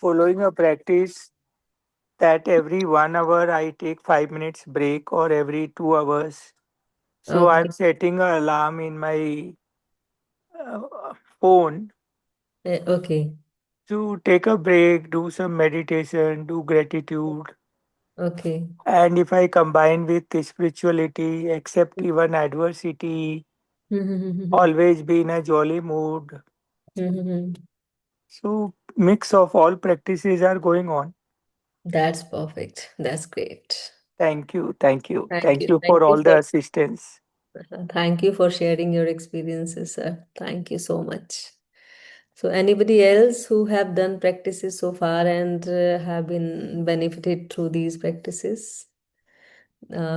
following a practice that every 1 hour I take 5 minutes break or every 2 hours. So I'm Okay. setting an alarm in my phone Okay. to take a break, do some meditation, do gratitude. Okay. And if I combine with the spirituality, accept even adversity, Mm-hmm. always be in a jolly mood. Mm-hmm. So mix of all practices are going on. That's perfect. That's great. Thank you, thank you, Thank thank you. you Thank for you all the for assistance. thank you for sharing your experiences, sir. Thank you so much. So, anybody else who have done practices so far and have been benefited through these practices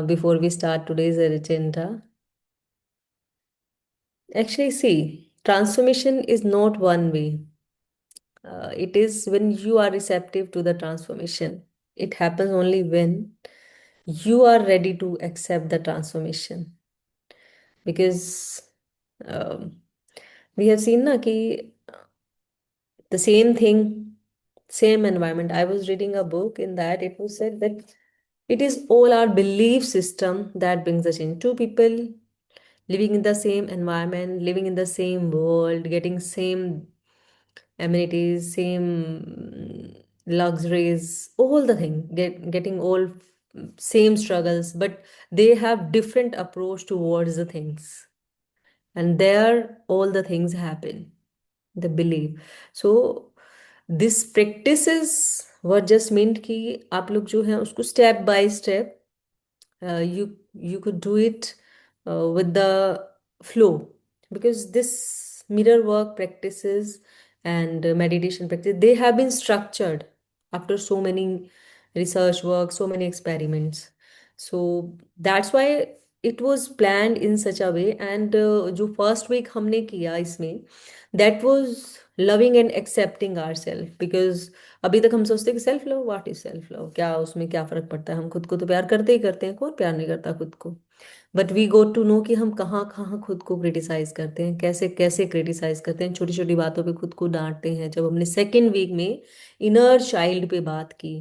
before we start today's agenda? Actually, see, transformation is not one way. It is when you are receptive to the transformation. It happens only when you are ready to accept the transformation. Because um, we have seen na, ki the same thing, same environment. I was reading a book in that it was said that it is all our belief system that brings the change. Two people living in the same environment, living in the same world, getting same amenities, same luxuries, all the thing, getting all same struggles, but they have different approach towards the things. And there all the things happen, the belief. So this practices were just meant कि आप लोग जो है उसको step by step you could do it with the flow, because this mirror work practices and meditation practice, they have been structured after so many research work, so many experiments. So that's why it was planned in such a way. And जो first week हमने किया इसमें, that was loving and accepting ourselves, because अभी तक हम सोचते हैं कि self love, what is self love, क्या उसमें क्या फर्क पड़ता है, हम खुद को तो प्यार करते ही करते हैं, कौन प्यार नहीं करता खुद को। But we go to know कि हम कहाँ कहाँ खुद को क्रिटिसाइज करते हैं, कैसे कैसे क्रिटिसाइज करते हैं, छोटी छोटी बातों पे खुद को डांटते हैं। जब हमने सेकेंड वीक में इनर चाइल्ड पे बात की,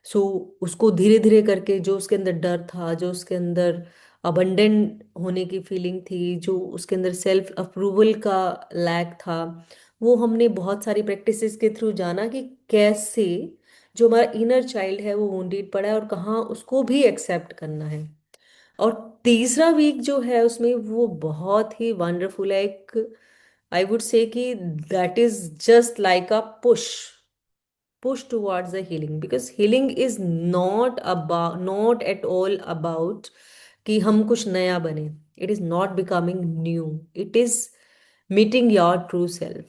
सो उसको धीरे धीरे करके जो उसके अंदर डर था, जो उसके अंदर अबंडेंट होने की फीलिंग थी, जो उसके अंदर सेल्फ अप्रूवल का लैक था, वो हमने बहुत सारी प्रैक्टिसेस के थ्रू जाना कि कैसे जो हमारा इनर चाइल्ड है वो वुंडेड पड़ा है और कहाँ उसको भी एक्सेप्ट करना है। और तीसरा वीक जो है उसमें वो बहुत ही वंडरफुल है। एक आई वुड से कि that is just like a push towards the healing, because healing is not at all about कि हम कुछ नया बने। It is not becoming new, it is meeting your true self.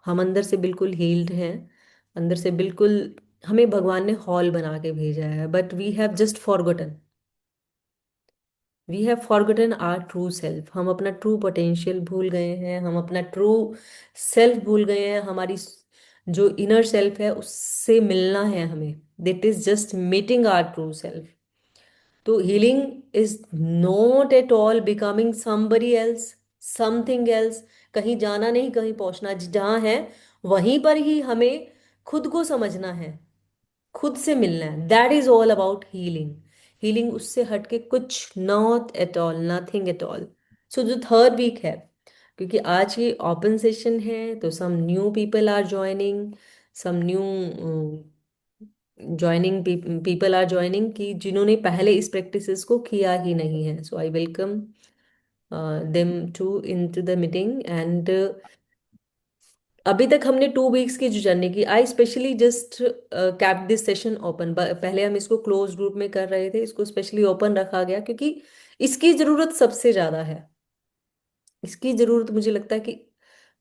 हम अंदर से बिल्कुल हील्ड हैं, अंदर से बिल्कुल हमें भगवान ने हॉल बना के भेजा है, but we have forgotten our true self. हम अपना ट्रू पोटेंशियल भूल गए हैं, हम अपना ट्रू सेल्फ भूल गए हैं। हमारी जो इनर सेल्फ है उससे मिलना है हमें। That is just meeting our true self. तो healing is not at all becoming somebody else, something else. कहीं जाना नहीं, कहीं पहुंचना, जहाँ है वहीं पर ही हमें खुद को समझना है, खुद से मिलना है। That is all about healing. Healing उससे हटके कुछ not at all, nothing at all. So जो थर्ड वीक है, क्योंकि आज ये ओपन सेशन है, तो some new people are joining, some new joining people are joining कि जिन्होंने पहले इस प्रैक्टिसेस को किया ही नहीं है। So I welcome them to into the meeting. And अभी तक हमने 2 वीक्स की जो जर्नी की, I specially just keep this session open. पहले हम इसको क्लोज ग्रुप में कर रहे थे, इसको स्पेशली ओपन रखा गया क्योंकि इसकी जरूरत सबसे ज्यादा है। इसकी जरूरत मुझे लगता है कि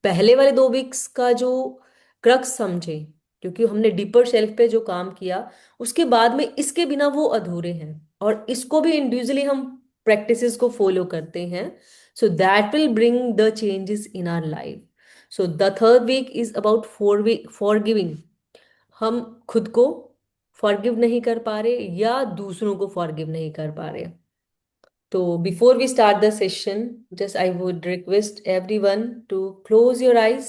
पहले वाले 2 वीक्स का जो क्रक्स समझे, क्योंकि हमने डीपर शेल्फ पे जो काम किया, उसके बाद में इसके बिना वो अधूरे हैं। और इसको भी इंडिविजुअली हम प्रैक्टिसेस को फॉलो करते हैं, so that will bring the changes in our life. So the third week is about forgiving. हम खुद को फॉरगिव नहीं कर पा रहे या दूसरों को फॉरगिव नहीं कर पा रहे। So before we start the session, just I would request everyone to close your eyes.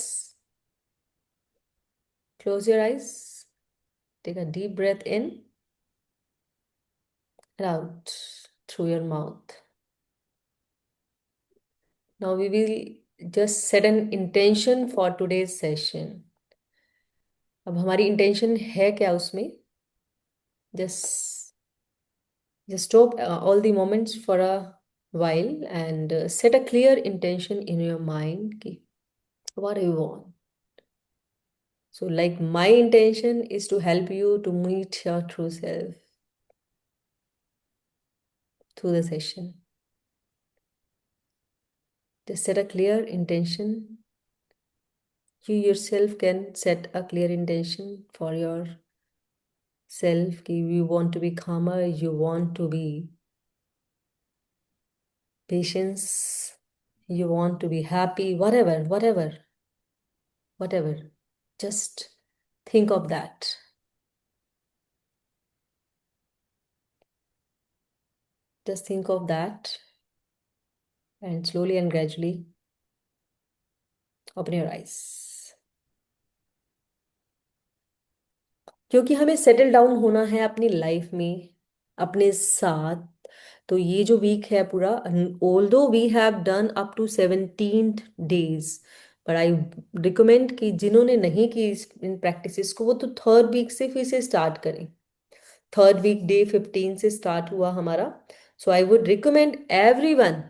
Close your eyes. Take a deep breath in and out through your mouth. Now we will just set an intention for today's session. अब हमारी intention है क्या उसमें? Just stop all the moments for a while and set a clear intention in your mind. कि what do you want? So, like, my intention is to help you to meet your true self through the session. Just set a clear intention. You yourself can set a clear intention for yourself. You want to be calmer, you want to be patient, you want to be happy, whatever. Just think of that. Just think of that and slowly and gradually open your eyes. क्योंकि हमें settle down होना है अपनी life में अपने साथ। तो ये जो वीक है पूरा, although we have done up to 17 days, but I recommend कि जिन्होंने नहीं की इन प्रैक्टिसेस को, वो तो थर्ड वीक से फिर से स्टार्ट करें। थर्ड वीक डे 15 से स्टार्ट हुआ हमारा। So I would recommend everyone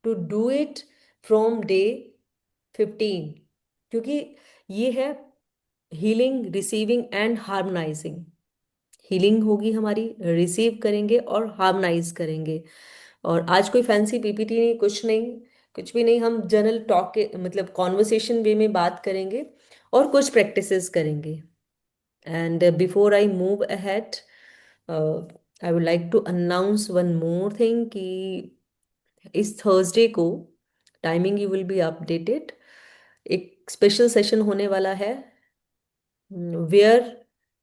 to do it from day 15, क्योंकि ये है healing, receiving and harmonising. Healing होगी हमारी, रिसीव करेंगे और हार्मोनाइज करेंगे। और आज कोई फैंसी पीपीटी नहीं, कुछ नहीं, कुछ भी नहीं। हम जनरल टॉक के मतलब कॉन्वर्सेशन वे में बात करेंगे और कुछ प्रैक्टिसेस करेंगे। And before I move ahead, I would like to announce one more thing कि इस थर्सडे को timing you will be updated. एक स्पेशल सेशन होने वाला है where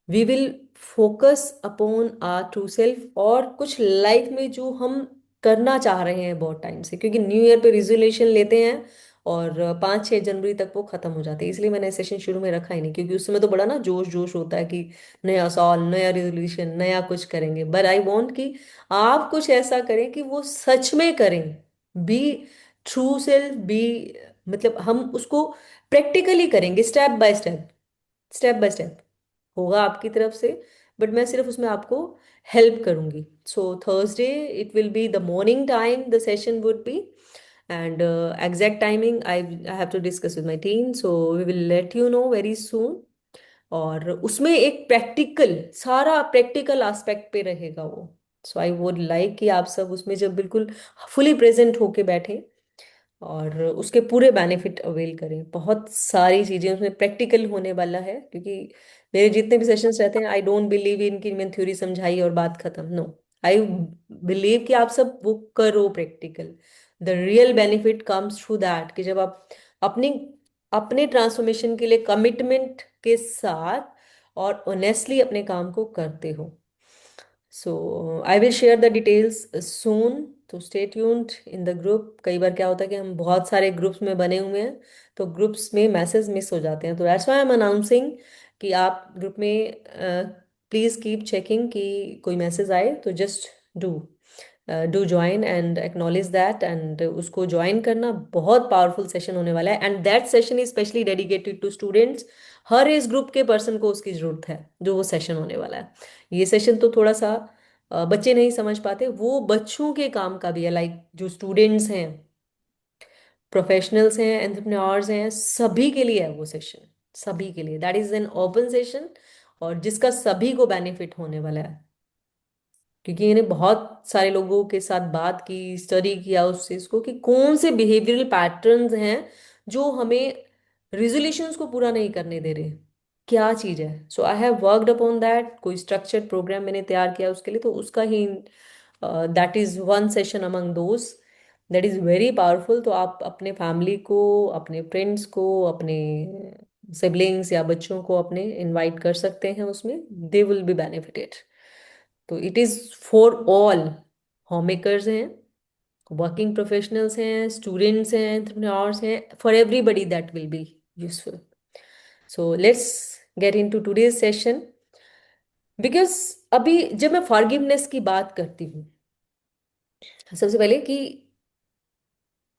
we will focus upon our true self और कुछ लाइफ में जो हम करना चाह रहे हैं बहुत टाइम से, क्योंकि न्यू ईयर पे रिजोल्यूशन लेते हैं और 5-6 जनवरी तक वो खत्म हो जाते हैं। इसलिए मैंने सेशन शुरू में रखा ही नहीं, क्योंकि उस समय तो बड़ा ना जोश जोश होता है कि नया साल, नया रिजोल्यूशन, नया कुछ करेंगे। बट आई वॉन्ट कि आप कुछ ऐसा करें कि वो सच में करें। बी ट्रू सेल्फ, बी मतलब हम उसको प्रैक्टिकली करेंगे, step by step, step by step होगा आपकी तरफ से। बट मैं सिर्फ उसमें आपको हेल्प करूंगी। So Thursday it will be the morning time the session would be, and exact timing I have to discuss with my team, so we will let you know very soon. और उसमें एक practical, सारा practical aspect पे रहेगा वो। सो I would like कि आप सब उसमें जब बिल्कुल फुली प्रेजेंट होके बैठे और उसके पूरे बेनिफिट अवेल करें। बहुत सारी चीजें उसमें प्रैक्टिकल होने वाला है, क्योंकि मेरे जितने भी सेशंस रहते हैं, आई डोंट बिलीव इन कि मैंने थ्योरी समझाई और बात खत्म। नो, आई बिलीव कि आप सब वो करो practical. The real benefit comes through that, कि जब आप अपनी अपने ट्रांसफॉर्मेशन के लिए कमिटमेंट के साथ और ऑनेस्टली अपने काम को करते हो। So I will share the details soon, तो stay tuned in the group. कई बार क्या होता है कि हम बहुत सारे ग्रुप्स में बने हुए हैं, तो ग्रुप्स में मैसेज मिस हो जाते हैं। तो that's why I M announcing कि आप ग्रुप में प्लीज कीप चेकिंग कि कोई मैसेज आए तो just do do join and acknowledge that. And उसको ज्वाइन करना, बहुत पावरफुल सेशन होने वाला है, and that session is specially dedicated to students. हर एज ग्रुप के पर्सन को उसकी जरूरत है जो वो सेशन होने वाला है। ये सेशन तो थोड़ा सा बच्चे नहीं समझ पाते, वो बच्चों के काम का भी है। लाइक जो स्टूडेंट्स हैं, प्रोफेशनल्स हैं, एंटरप्रेन्योर्स हैं, सभी के लिए है वो सेशन, सभी के लिए। That is an open session और जिसका सभी को बेनिफिट होने वाला है, क्योंकि मैंने बहुत सारे लोगों के साथ बात की, स्टडी किया उस चीज को कि कौन से बिहेवियरल पैटर्न्स हैं जो हमें रिजोल्यूशंस को पूरा नहीं करने दे रहे, क्या चीज है। So I have worked upon that. कोई स्ट्रक्चर्ड प्रोग्राम मैंने तैयार किया उसके लिए, तो उसका ही that is one session among those that is very powerful. तो आप अपने फैमिली को, अपने फ्रेंड्स को, अपने सिबलिंग्स या बच्चों को अपने इनवाइट कर सकते हैं उसमें, दे विल बी बेनिफिटेड। तो it is for all, home makers हैं, वर्किंग प्रोफेशनल्स हैं, स्टूडेंट्स हैं, एंटरप्रेन्योर्स हैं, for everybody that will be useful. So let's get in to today's session. Because अभी जब मैं फॉरगिवनेस की बात करती हूँ, सबसे पहले कि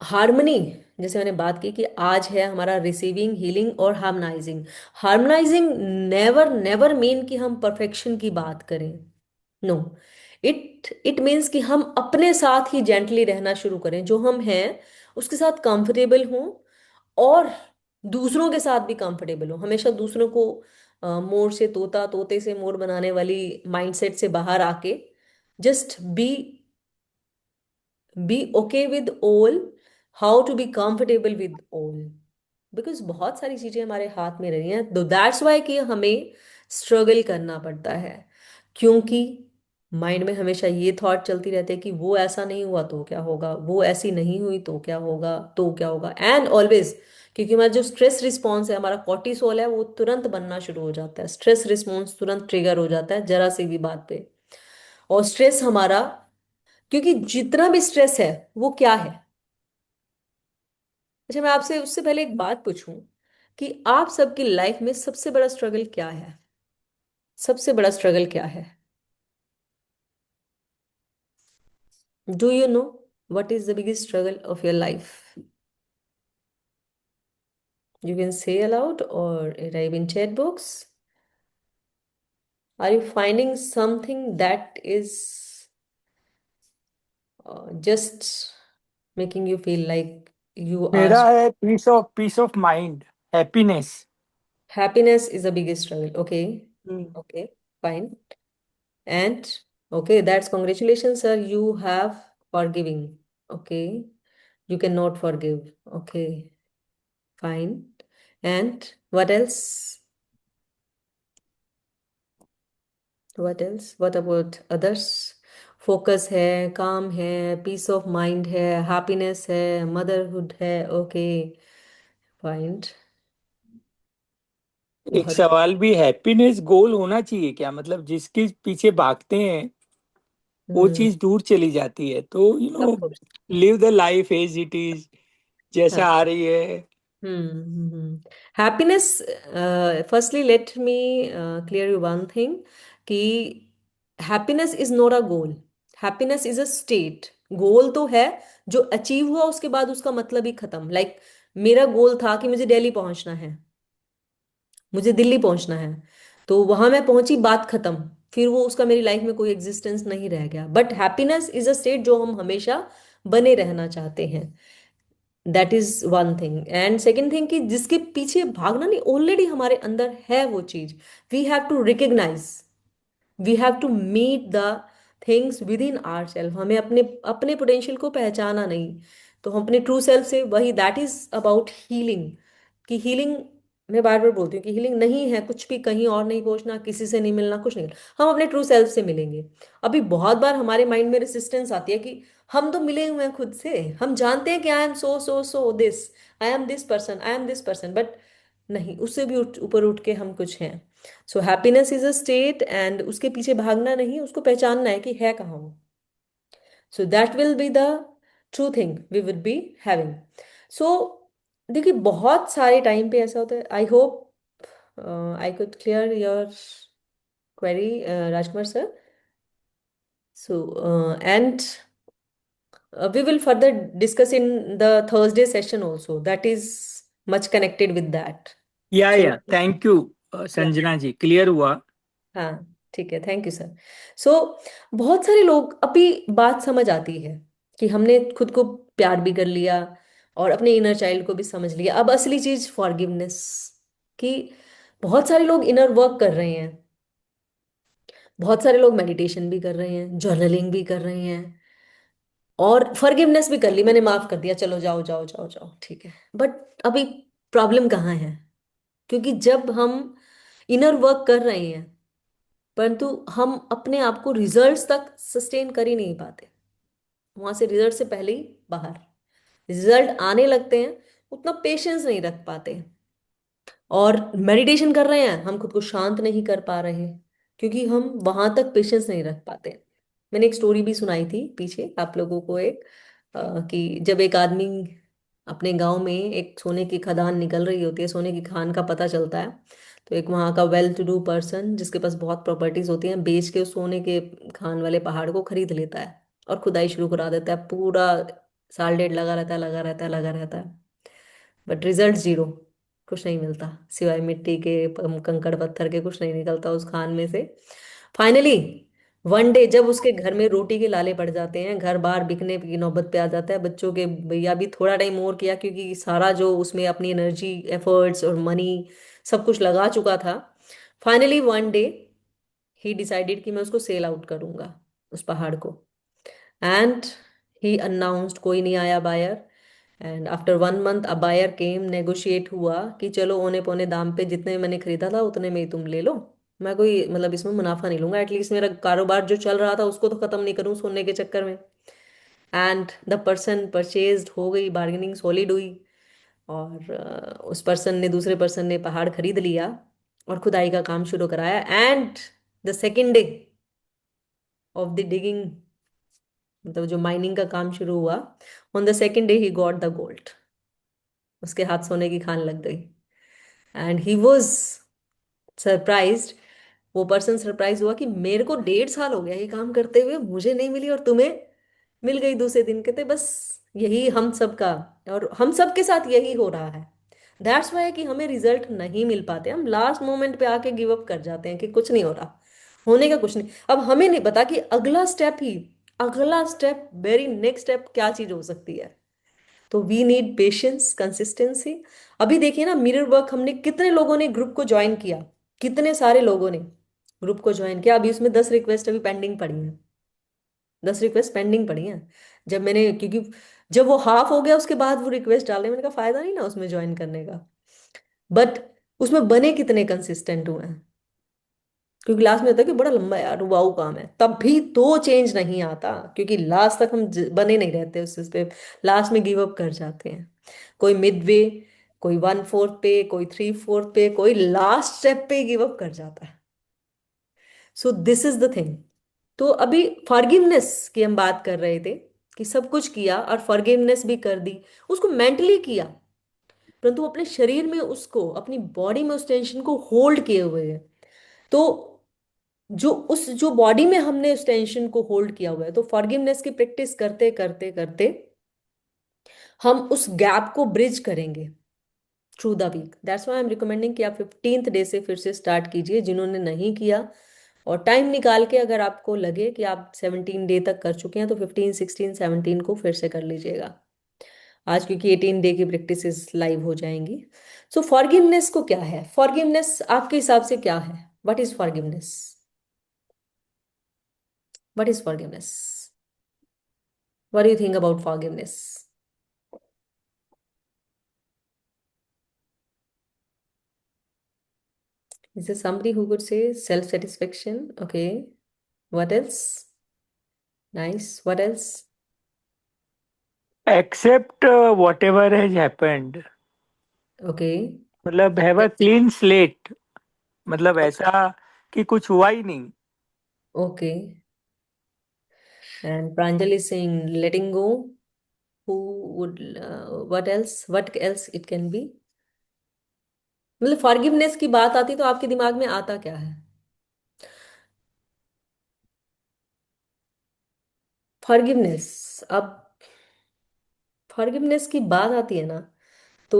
हार्मनी, जैसे मैंने बात की कि आज है हमारा रिसीविंग, हीलिंग और हार्मनाइजिंग। हार्मनाइजिंग नेवर नेवर मीन कि हम परफेक्शन की बात करें। नो, इट मीन्स कि हम अपने साथ ही जेंटली रहना शुरू करें, जो हम हैं उसके साथ कंफर्टेबल हों, और दूसरों के साथ भी कंफर्टेबल हो। हमेशा दूसरों को मोर से तोता, तोते से मोर बनाने वाली माइंडसेट से बाहर आके just be okay with all, how to be comfortable with all. Because बहुत सारी चीजें हमारे हाथ में रही हैं, तो दैट्स वाई कि हमें स्ट्रगल करना पड़ता है। क्योंकि माइंड में हमेशा ये थॉट चलती रहती है कि वो ऐसा नहीं हुआ तो क्या होगा, वो ऐसी नहीं हुई तो क्या होगा, तो क्या होगा, एंड ऑलवेज। क्योंकि हमारा जो स्ट्रेस रिस्पॉन्स है, हमारा कॉर्टिसोल है, वो तुरंत बनना शुरू हो जाता है। स्ट्रेस रिस्पॉन्स तुरंत ट्रिगर हो जाता है जरा सी भी बात पे। और स्ट्रेस हमारा, क्योंकि जितना भी स्ट्रेस है वो क्या है। अच्छा, मैं आपसे उससे पहले एक बात पूछूं कि आप सबकी लाइफ में सबसे बड़ा स्ट्रगल क्या है? सबसे बड़ा स्ट्रगल क्या है? Do you know what is the biggest struggle of your life? You can say aloud or type in chat box. Are you finding something that is just making you feel like you are? मेरा है peace of mind, happiness. Happiness is the biggest struggle. Okay. Okay. Fine. And okay, that's congratulations, sir. You have forgiving. Okay. You cannot forgive. Okay. Fine. And what else? What else? What about others? Focus है, काम है, peace of mind है, happiness है, motherhood है। Okay, find. एक बहुत। सवाल भी, हैप्पीनेस गोल होना चाहिए क्या? मतलब जिसके पीछे भागते हैं वो हम्म। चीज दूर चली जाती है, तो of course. Live the life as it is, जैसा हाँ। आ रही है। Happiness, firstly let me clear you one thing कि happiness is not a goal. Happiness is a state. Goal तो है, जो अचीव हुआ उसके बाद उसका मतलब ही खत्म। लाइक मेरा गोल था कि मुझे दिल्ली पहुंचना है, मुझे दिल्ली पहुंचना है, तो वहां मैं पहुंची, बात खत्म। फिर वो उसका मेरी लाइफ में कोई एग्जिस्टेंस नहीं रह गया। But happiness is a state जो हम हमेशा बने रहना चाहते हैं। That is one thing. And second thing कि जिसके पीछे भागना नहीं, ऑलरेडी हमारे अंदर है वो चीज। We have to recognise, we have to meet the things with in our self. हमें अपने अपने पोटेंशियल को पहचाना नहीं, तो हम अपने ट्रू सेल्फ से, वही दैट इज अबाउट हीलिंग। कि हीलिंग, मैं बार बार बोलती हूँ कि हीलिंग नहीं है कुछ भी कहीं और नहीं पहुंचना, किसी से नहीं मिलना, कुछ नहीं। हम अपने ट्रू सेल्फ से मिलेंगे। अभी बहुत बार हमारे माइंड में रेसिस्टेंस आती है कि हम तो मिले हुए हैं खुद से, हम जानते हैं कि I am so so so this, I am this person, I am this person, but नहीं, उससे भी ऊपर उठ के हम कुछ हैं। So happiness is a state, and उसके पीछे भागना नहीं, उसको पहचानना है कि है कहाँ वो। So that will be the true thing we will be having. So देखिए, बहुत सारे टाइम पे ऐसा होता है। I hope I could clear your query, Rajkumar sir. So and we will further discuss in the Thursday session also. That is much connected with that. या So, thank you yeah. Sanjana ji, clear हुआ। हाँ, ठीक है, thank you sir. सो बहुत सारे लोग अभी बात समझ आती है कि हमने खुद को प्यार भी कर लिया और अपने इनर चाइल्ड को भी समझ लिया। अब असली चीज फॉरगिवनेस कि बहुत सारे लोग इनर वर्क कर रहे हैं, बहुत सारे लोग मेडिटेशन भी कर रहे हैं, जर्नलिंग भी कर रहे हैं, और फॉरगिवनेस भी कर ली, मैंने माफ कर दिया, चलो जाओ जाओ जाओ जाओ, ठीक है। बट अभी प्रॉब्लम कहाँ है? क्योंकि जब हम इनर वर्क कर रहे हैं, परंतु हम अपने आप को रिजल्ट्स तक सस्टेन कर ही नहीं पाते, वहां से रिजल्ट से पहले ही बाहर, रिजल्ट आने लगते हैं, उतना पेशेंस नहीं रख पाते। और मेडिटेशन कर रहे हैं, हम खुद को शांत नहीं कर पा रहे हैं, क्योंकि हम वहां तक पेशेंस नहीं रख पाते। मैंने एक स्टोरी भी सुनाई थी पीछे आप लोगों को, एक कि जब एक आदमी अपने गांव में एक सोने की खदान निकल रही होती है, सोने की खान का पता चलता है, तो एक वहां का वेल टू डू पर्सन जिसके पास बहुत प्रॉपर्टीज होती हैं, बेच के उस सोने के खान वाले पहाड़ को खरीद लेता है और खुदाई शुरू करा देता है। पूरा साल डेढ़ लगा रहता है, लगा रहता है, लगा रहता है, बट रिजल्ट जीरो। कुछ नहीं मिलता सिवाय मिट्टी के, कंकड़ पत्थर के, कुछ नहीं निकलता उस खान में से। फाइनली वन डे जब उसके घर में रोटी के लाले पड़ जाते हैं, घर बार बिकने की नौबत पे आ जाता है, बच्चों के भैया भी थोड़ा टाइम और किया क्योंकि सारा जो उसमें अपनी एनर्जी, एफर्ट्स और मनी सब कुछ लगा चुका था। फाइनली वन डे ही डिसाइडेड कि मैं उसको सेल आउट करूंगा, उस पहाड़ को। एंड ही अनाउंस्ड, कोई नहीं आया buyer. And after 1 month a buyer came, negotiate हुआ कि चलो औने पौने दाम पे जितने मैंने खरीदा था उतने में ही तुम ले लो। मैं कोई मतलब इसमें मुनाफा नहीं लूंगा, एटलीस्ट मेरा कारोबार जो चल रहा था उसको तो खत्म नहीं करूं सोने के चक्कर में। एंड द पर्सन परचेज्ड, हो गई बार्गेनिंग सॉलिड हुई। और उस पर्सन ने, दूसरे पर्सन ने पहाड़ खरीद लिया और खुदाई का काम शुरू कराया। And the second day of the digging, मतलब जो माइनिंग का काम शुरू हुआ, on the second day he got the gold. उसके हाथ सोने की खान लग गई। And he was surprised. वो पर्सन सरप्राइज हुआ कि मेरे को 1.5 साल हो गया ये काम करते हुए, मुझे नहीं मिली और तुम्हें मिल गई दूसरे दिन। कहते बस यही हम सब का, और हम सब के साथ यही हो रहा है। दैट्स वाई कि हमें रिजल्ट नहीं मिल पाते, हम लास्ट मोमेंट पे आके गिव अप कर जाते हैं कि कुछ नहीं हो रहा, होने का कुछ नहीं। अब हमें नहीं पता कि अगला स्टेप, वेरी नेक्स्ट स्टेप क्या चीज हो सकती है। तो वी नीड पेशेंस, कंसिस्टेंसी। अभी देखिए ना, मिरर वर्क हमने कितने लोगों ने ग्रुप को ज्वाइन किया, कितने सारे लोगों ने ग्रुप को ज्वाइन किया। अभी उसमें 10 रिक्वेस्ट अभी पेंडिंग पड़ी हैं, 10 रिक्वेस्ट पेंडिंग पड़ी हैं। जब मैंने, क्योंकि जब वो हाफ हो गया उसके बाद वो रिक्वेस्ट डाले, मैंने कहा फायदा नहीं ना उसमें ज्वाइन करने का। बट उसमें बने कितने कंसिस्टेंट हुए हैं, क्योंकि लास्ट में होता है कि बड़ा लंबा यार वाऊ काम है, तब भी तो चेंज नहीं आता, क्योंकि लास्ट तक हम बने नहीं रहते उस चीज पे, लास्ट में गिव अप कर जाते हैं। कोई मिड वे, कोई 1/4 पे, कोई 3/4 पे, कोई लास्ट स्टेप पे गिव अप कर जाता है। So this is the thing. तो अभी फॉरगिवनेस की हम बात कर रहे थे कि सब कुछ किया और फॉरगिवनेस भी कर दी, उसको मेंटली किया, परंतु अपने शरीर में उसको, अपनी बॉडी में उस टेंशन को होल्ड किए हुए है। तो जो बॉडी में हमने उस टेंशन को होल्ड किया हुआ है, तो फॉरगिवनेस की प्रैक्टिस करते करते करते हम उस गैप को ब्रिज करेंगे through the week. That's why I am recommending कि आप 15th डे से फिर से स्टार्ट कीजिए, जिन्होंने नहीं किया। और टाइम निकाल के अगर आपको लगे कि आप 17 डे तक कर चुके हैं, तो 15, 16, 17 को फिर से कर लीजिएगा आज, क्योंकि 18 डे की प्रैक्टिस लाइव हो जाएंगी। सो फॉरगिवनेस को क्या है, फॉरगिवनेस आपके हिसाब से क्या है? What is forgiveness? What is forgiveness? What do you think about forgiveness? Is there somebody who could say self-satisfaction? Okay. What else? Nice. What else? Accept whatever has happened, Okay. मतलब have a Yes. Clean slate, मतलब Okay. ऐसा कि कुछ हुआ ही नहीं। Okay. And Pranjal is saying letting go. Who would, what else? What else it can be? मतलब forgiveness की बात आती तो आपके दिमाग में आता क्या है? फॉरगिवनेस, अब फॉरगिवनेस की बात आती है ना, तो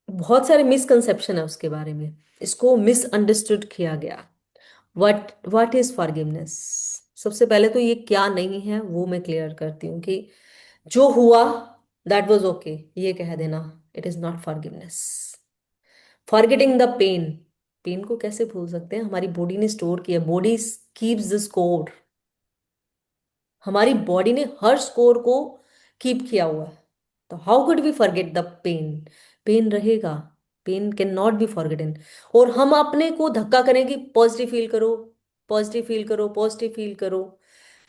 बहुत सारे मिसकंसेप्शन है उसके बारे में, इसको मिसअंडरस्टूड किया गया। What is forgiveness? सबसे पहले तो ये क्या नहीं है वो मैं क्लियर करती हूँ कि जो हुआ दैट वाज ओके, ये कह देना it is not forgiveness. Forgetting the pain, pain को कैसे भूल सकते हैं? हमारी बॉडी ने स्टोर किया, बॉडी कीप्स द स्कोर। हमारी बॉडी ने हर स्कोर को कीप किया हुआ है, तो how could we forget the pain? Pain रहेगा, pain can not be forgotten. और हम अपने को धक्का करें कि पॉजिटिव फील करो, पॉजिटिव फील करो, पॉजिटिव फील करो।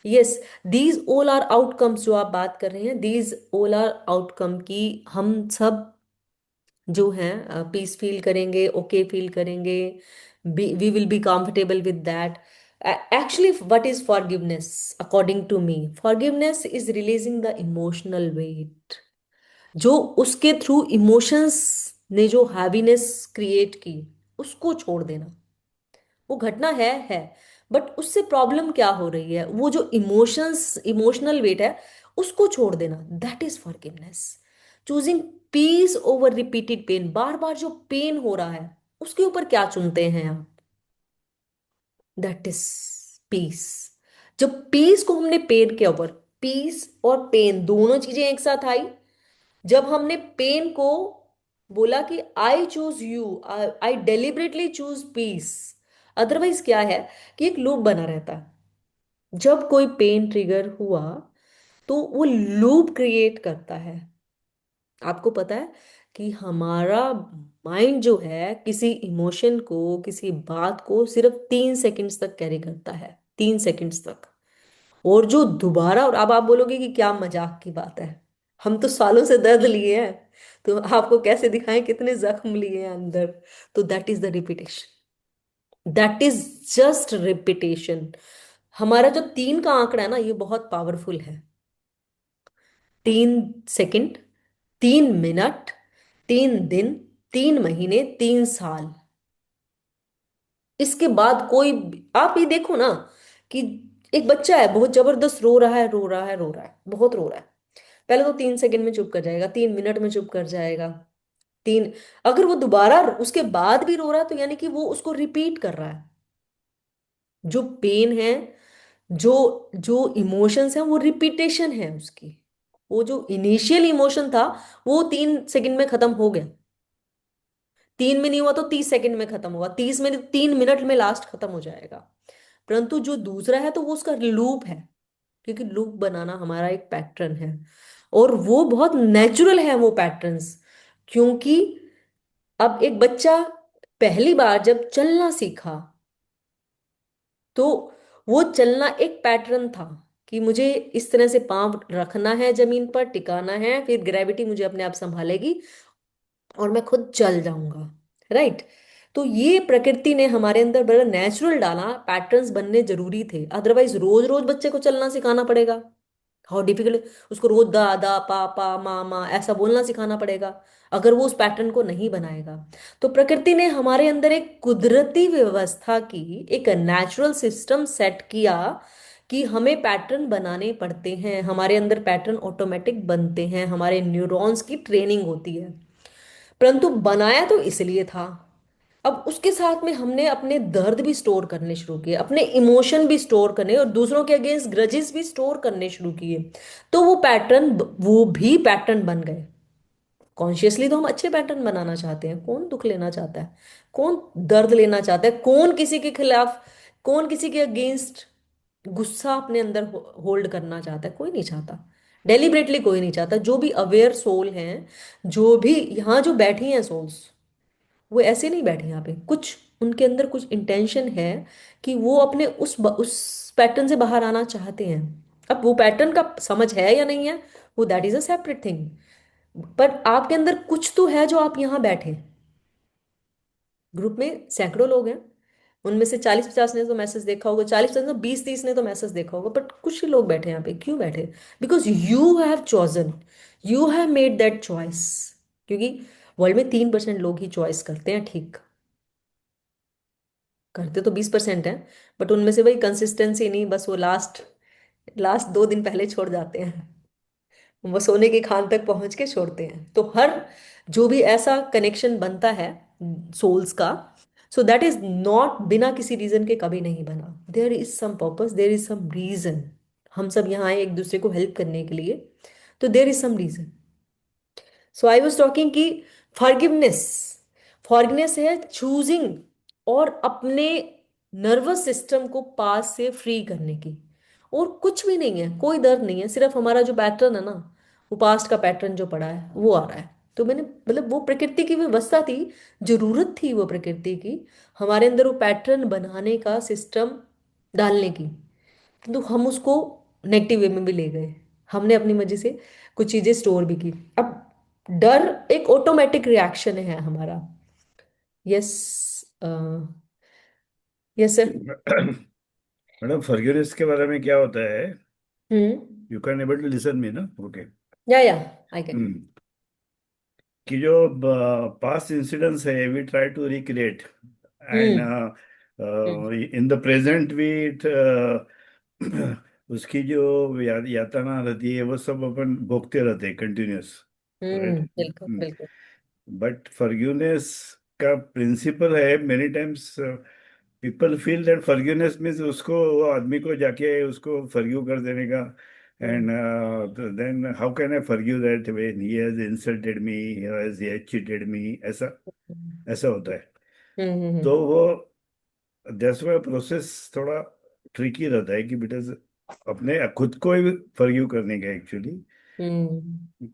Yes, these all are outcomes जो आप बात कर रहे हैं, दीज ऑल आर आउटकम की हम सब जो हैं पीस फील करेंगे, ओके फील करेंगे, we will be comfortable with that. Actually what is forgiveness according to me? Forgiveness is releasing the emotional weight जो उसके थ्रू इमोशंस ने जो हैवीनेस क्रिएट की, उसको छोड़ देना। वो घटना है, बट उससे प्रॉब्लम क्या हो रही है, वो जो इमोशनल वेट है, उसको छोड़ देना, that is forgiveness. Choosing peace over repeated pain, बार बार जो पेन हो रहा है उसके ऊपर क्या चुनते हैं आप, दैट इज पीस। जब पीस को हमने पेन के ऊपर, पीस और पेन दोनों चीजें एक साथ आई, जब हमने पेन को बोला कि I choose you, I deliberately choose peace, otherwise क्या है कि एक लूप बना रहता है। जब कोई पेन ट्रिगर हुआ तो वो लूप क्रिएट करता है। आपको पता है कि हमारा माइंड जो है किसी इमोशन को, किसी बात को सिर्फ 3 सेकंड्स तक कैरी करता है, 3 सेकंड्स तक। और जो दोबारा, और अब आप बोलोगे कि क्या मजाक की बात है, हम तो सालों से दर्द लिए हैं, तो आपको कैसे दिखाएं कितने जख्म लिए हैं अंदर। तो that is the repetition, that is just repetition. हमारा जो 3 का आंकड़ा है ना, ये बहुत पावरफुल है। 3 सेकंड, 3 मिनट, 3 दिन, 3 महीने, 3 साल, इसके बाद कोई आप ये देखो ना कि एक बच्चा है, बहुत जबरदस्त रो रहा है, रो रहा है, रो रहा है, बहुत रो रहा है। पहले तो 3 सेकंड में चुप कर जाएगा, 3 मिनट में चुप कर जाएगा, तीन, अगर वो दोबारा उसके बाद भी रो रहा है तो यानी कि वो उसको रिपीट कर रहा है। जो पेन है, जो जो इमोशंस है, वो रिपीटेशन है उसकी। वो जो इनिशियल इमोशन था वो 3 सेकंड में खत्म हो गया, 3 में नहीं हुआ तो 30 सेकंड में खत्म होगा, 30 में, 3 मिनट में लास्ट खत्म हो जाएगा। परंतु जो दूसरा है तो वो उसका लूप है, क्योंकि लूप बनाना हमारा एक पैटर्न है, और वो बहुत नेचुरल है वो पैटर्न्स। क्योंकि अब एक बच्चा पहली बार जब चलना सीखा, तो वो चलना एक पैटर्न था कि मुझे इस तरह से पांव रखना है, जमीन पर टिकाना है, फिर ग्रेविटी मुझे अपने आप संभालेगी और मैं खुद चल जाऊंगा, राइट। तो ये प्रकृति ने हमारे अंदर बड़ा नेचुरल डाला, पैटर्न्स बनने जरूरी थे, अदरवाइज रोज रोज बच्चे को चलना सिखाना पड़ेगा, हाउ डिफिकल्ट। उसको रोज दादा पापा मामा ऐसा बोलना सिखाना पड़ेगा, अगर वो उस पैटर्न को नहीं बनाएगा। तो प्रकृति ने हमारे अंदर एक कुदरती व्यवस्था की, एक नेचुरल सिस्टम सेट किया कि हमें पैटर्न बनाने पड़ते हैं, हमारे अंदर पैटर्न ऑटोमेटिक बनते हैं, हमारे न्यूरॉन्स की ट्रेनिंग होती है। परंतु बनाया तो इसलिए था, अब उसके साथ में हमने अपने दर्द भी स्टोर करने शुरू किए, अपने इमोशन भी स्टोर करने, और दूसरों के अगेंस्ट ग्रजेस भी स्टोर करने शुरू किए। तो वो पैटर्न, वो भी पैटर्न बन गए। कॉन्शियसली तो हम अच्छे पैटर्न बनाना चाहते हैं, कौन दुख लेना चाहता है, कौन दर्द लेना चाहता है, कौन किसी के खिलाफ, कौन किसी के अगेंस्ट गुस्सा अपने अंदर होल्ड करना चाहता है, कोई नहीं चाहता। डेलिबरेटली कोई नहीं चाहता। जो भी अवेयर सोल हैं, जो भी यहाँ जो बैठी हैं सोल्स, वो ऐसे नहीं बैठे यहाँ पे, कुछ उनके अंदर कुछ इंटेंशन है कि वो अपने उस पैटर्न से बाहर आना चाहते हैं। अब वो पैटर्न का समझ है या नहीं है, वो that is a separate thing. पर आपके अंदर कुछ तो है जो आप यहाँ बैठे, ग्रुप में सैकड़ों लोग हैं, उनमें से 40-50 ने तो मैसेज देखा होगा, 40-50, 20-30 ने तो मैसेज देखा होगा, बट कुछ ही लोग बैठे यहाँ पे, क्यों बैठे? Because you have chosen, you have made that choice. क्योंकि वर्ल्ड में 3% लोग ही चॉइस करते हैं, ठीक, करते तो 20% हैं, बट उनमें से वही कंसिस्टेंसी नहीं, बस वो लास्ट लास्ट 2 दिन पहले छोड़ जाते हैं, वो सोने की खान तक पहुंच के छोड़ते हैं। तो हर जो भी ऐसा कनेक्शन बनता है सोल्स का, सो दैट इज नॉट बिना किसी रीजन के कभी नहीं बना, there is some purpose, there is some reason. हम सब यहाँ आए एक दूसरे को हेल्प करने के लिए, तो there is some reason. So I was talking कि फॉरगिवनेस, फॉरगिवनेस है चूजिंग, और अपने नर्वस सिस्टम को पास से फ्री करने की। और कुछ भी नहीं है, कोई दर्द नहीं है, सिर्फ हमारा जो पैटर्न है ना, वो पास्ट का पैटर्न जो पड़ा है वो आ रहा है। तो मैंने मतलब वो प्रकृति की व्यवस्था थी, जरूरत थी वो प्रकृति की हमारे अंदर वो पैटर्न बनाने का सिस्टम डालने की। तो हम उसको नेगेटिव वे में भी ले गए, हमने अपनी मर्जी से कुछ चीजें स्टोर भी की। अब डर एक ऑटोमेटिक रिएक्शन है हमारा। Yes, yes sir. Madam forgiveness के बारे में क्या होता है? Hmm. You can able to listen me ना? ओके। Yeah I can. कि जो पास्ट इंसिडेंट्स है we try to recreate and hmm. Hmm. In the present we उसकी जो यातना रहती है वो सब अपन भोगते रहते हैं कंटिन्यूस, राइट। बिल्कुल बिल्कुल। बट फॉरगिवनेस का प्रिंसिपल है many times people feel that forgiveness means उसको, वो आदमी को जाके उसको फॉरगिव कर देने का। Hmm. And then how can I forgive that when he has insulted me, he has cheated me, ऐसा ऐसा होता है। तो हम्म। वो दैट्स व्हाई प्रोसेस थोड़ा ट्रिकी रहता है कि बेटा अपने खुद को ही फॉरगिव करने का एक्चुअली, हम्म।